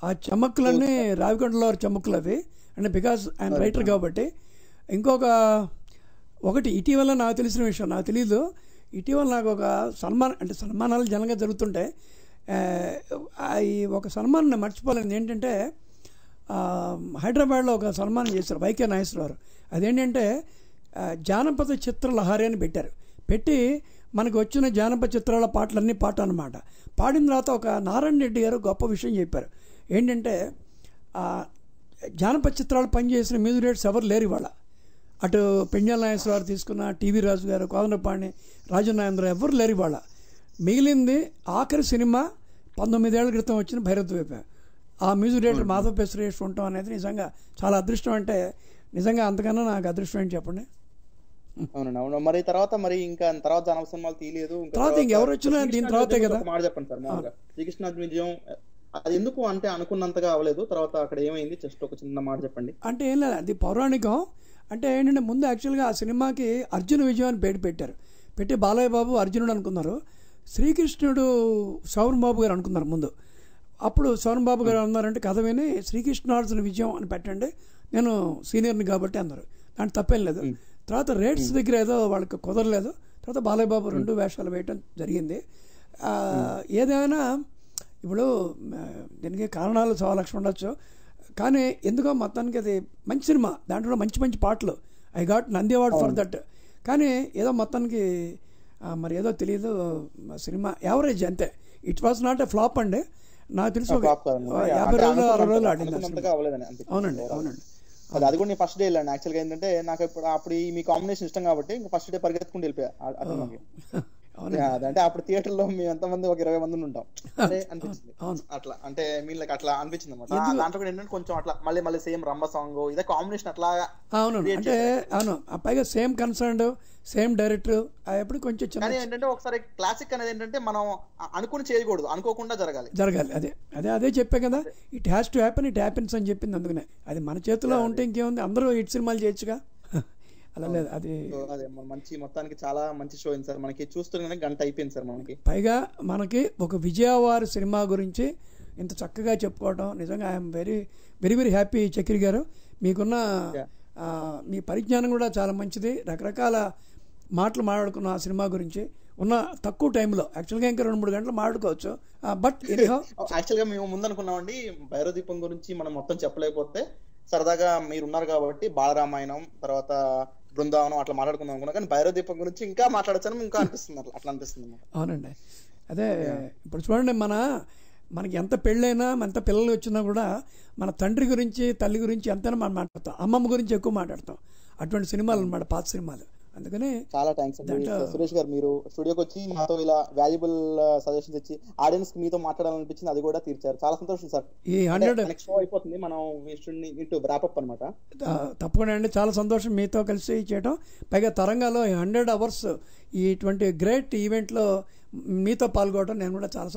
ఆ చమక్కులన్నీ రావికొండలో చమక్కులు అవి, అంటే బికాస్ ఆయన రైటర్ కాబట్టి. ఒకటి ఇటీవల నాకు తెలిసిన విషయం, నాకు తెలీదు, ఇటీవల నాకు ఒక సన్మానాలు జనంగా జరుగుతుంటాయి. ఈ ఒక సన్మానం మర్చిపోలేదు. ఏంటంటే హైదరాబాద్లో ఒక సన్మానం చేశారు వైకే నాగేశ్వరరావు. అదేంటంటే జానపద చిత్ర లహరి అని పెట్టి మనకు వచ్చిన జానపద చిత్రాల పాటలన్నీ పాట అనమాట. పాడిన తర్వాత ఒక నారాయణ రెడ్డి గారు గొప్ప విషయం చెప్పారు. ఏంటంటే జానపద చిత్రాలు పనిచేసిన మ్యూజిక్ డైరెక్టర్స్ ఎవరు లేరు ఇవాళ. అటు పెంజాల నాగేశ్వరరావు తీసుకున్న, టీవీ రాజు గారు, కోదండపాణి, రాజనాగేంద్ర ఎవరు లేరు ఇవాళ. మిగిలింది ఆఖరి సినిమా 19 ఏళ్ల క్రితం వచ్చిన భైరవద్వీప. ఆ మ్యూజిక్ డైరెక్టర్ మాధవ్ పెసరేష్ ఉండటం అనేది నిజంగా చాలా అదృష్టం. అంటే నిజంగా అంతకన్నా నాకు అదృష్టం ఏంటి చెప్పండి. అవును. మరి తర్వాత ఇంకా జానపద సినిమాలు తీయలేదు. తర్వాత ఇంకెవరు వచ్చినా దీని తర్వాతే కదా. మాట చెప్పండి సార్, మామూలుగా శ్రీకృష్ణ విజయం అది ఎందుకు అంటే అనుకున్నంతగా అవ్వలేదు, తర్వాత అక్కడ ఏమైంది జస్ట్ ఒక చిన్న మాట చెప్పండి. అంటే ఏం లేదు, అది పౌరాణికం. అంటే ఏంటంటే ముందు యాక్చువల్గా ఆ సినిమాకి అర్జున విజయం అని పేరు పెట్టి బాలయ్య బాబు అర్జునుడు అనుకున్నారు, శ్రీకృష్ణుడు శోభన్ బాబు గారు అనుకున్నారు ముందు. అప్పుడు శోభన్ బాబు గారు అన్నారంటే కథ విని శ్రీకృష్ణార్జున విజయం అని పెట్టండి, నేను సీనియర్ని కాబట్టి అన్నారు. దాంట్లో తప్పేం లేదు. తర్వాత రేట్స్ దగ్గర ఏదో వాళ్ళకి కుదరలేదు, తర్వాత బాలయ్య బాబు 2 వేషాలు వేయటం జరిగింది. ఏదైనా ఇప్పుడు దీనికి కారణాలు చాలా లక్షలు ఉండొచ్చు, కానీ ఎందుకో మొత్తానికి అది మంచి సినిమా, దాంట్లో మంచి పాటలు. I got Nandi award for that. కానీ ఏదో మొత్తానికి మరి ఏదో తెలియదు, సినిమా యావరేజ్ అంతే. It was not a flop అండి. నాకు తెలిసి 50 రోజులు 60 రోజులు ఆడింది. అవునండి. అది కూడా నేను ఫస్ట్ డే వెళ్ళాను. యాక్చువల్గా ఏంటంటే నాకు అప్పుడు మీ కాంబినేషన్ ఇష్టం కాబట్టి ఇంకా ఫస్ట్ డే పరిగెత్తుకుంటూ వెళ్ళిపోయా. అంటే అప్పుడు థియేటర్ లో మేము ఎంతమంది ఒక 20 మంది ఉంటాం అనిపించింది. అట్లా అంటే వీళ్ళకి అట్లా అనిపించింది అనమాట. దాంట్లో కూడా ఏంటంటే కొంచెం అట్లా మళ్ళీ సేమ్ రంభ సాంగ్ ఇదే కాంబినేషన్ అట్లా. అవును, అంటే అవును, పైగా సేమ్ కన్సర్న్, సేమ్ డైరెక్టర్. ఎప్పుడు కొంచెం కానీ ఏంటంటే ఒకసారి క్లాసిక్ అనేది ఏంటంటే మనం అనుకుని చేయకూడదు, అనుకోకుండా జరగాలి. అదే చెప్పే కదా, it has to happen, it happens అని చెప్పింది. అందుకనే అది మన చేతిలో ఉంటే ఇంకేముంది, అందరూ హిట్ సినిమాలు చేయొచ్చుగా. అలా లేదు, అది మంచి మొత్తానికి చాలా మంచి షో అయింది సార్. మనకి చూస్తూనే గంట అయిపోయింది సార్. పైగా మనకి ఒక విజయవాడ సినిమా గురించి ఇంత చక్కగా చెప్పుకోవడం నిజంగా I'm very very very happy. Chakri గారు, మీకున్న మీ పరిజ్ఞానం కూడా చాలా మంచిది. రకరకాల మాటలు మాట్లాడుకున్న ఆ సినిమా గురించి ఉన్న తక్కువ టైంలో. యాక్చువల్గా ఇంకా 2-3 గంటలు మాట్లాడుకోవచ్చు. బట్ యాక్చువల్గా మేము ముందు అనుకున్నామండి భైరవదీపం గురించి మనం మొత్తం చెప్పలేకపోతే సరదాగా మీరున్నారు కాబట్టి బాలరామాయణం తర్వాత బృందావనం అట్లా మాట్లాడుకుందాం అనుకున్నా, కానీ భైరవదీపం గురించి ఇంకా మాట్లాడచ్చాను ఇంకా అనిపిస్తుంది. అట్లా అనిపిస్తుంది. అవునండి, అదే ఇప్పుడు చూడండి, మనకి ఎంత పెళ్ళైనా ఎంత పిల్లలు వచ్చినా కూడా మన తండ్రి గురించి తల్లి గురించి ఎంతైనా మనం మాట్లాడతాం, అమ్మమ్మ గురించి ఎక్కువ మాట్లాడతాం. అటువంటి సినిమాలు అన్నమాట పాత సినిమాలు. అందుకని చాలా థ్యాంక్స్ అండి సురేష్ గారు, మీరు స్టూడియోకి వచ్చి మాతో ఇలా వాల్యుబుల్ సజెషన్స్ ఇచ్చి ఆడియన్స్ కి మీతో మాట్లాడాలనిపించింది, అది కూడా తీర్చారు. చాలా సంతోషం సార్. ఈ 100 నెక్స్ట్ షో అయిపోతుంది, మనం ర్యాప్ అప్ అనమాట. తప్పకుండా అండి, చాలా సంతోషం మీతో కలిసి చేయడం. పైగా తరంగాలో 100 hours ఇటువంటి గ్రేట్ ఈవెంట్లో మీతో పాల్గొనడం నేను కూడా చాలా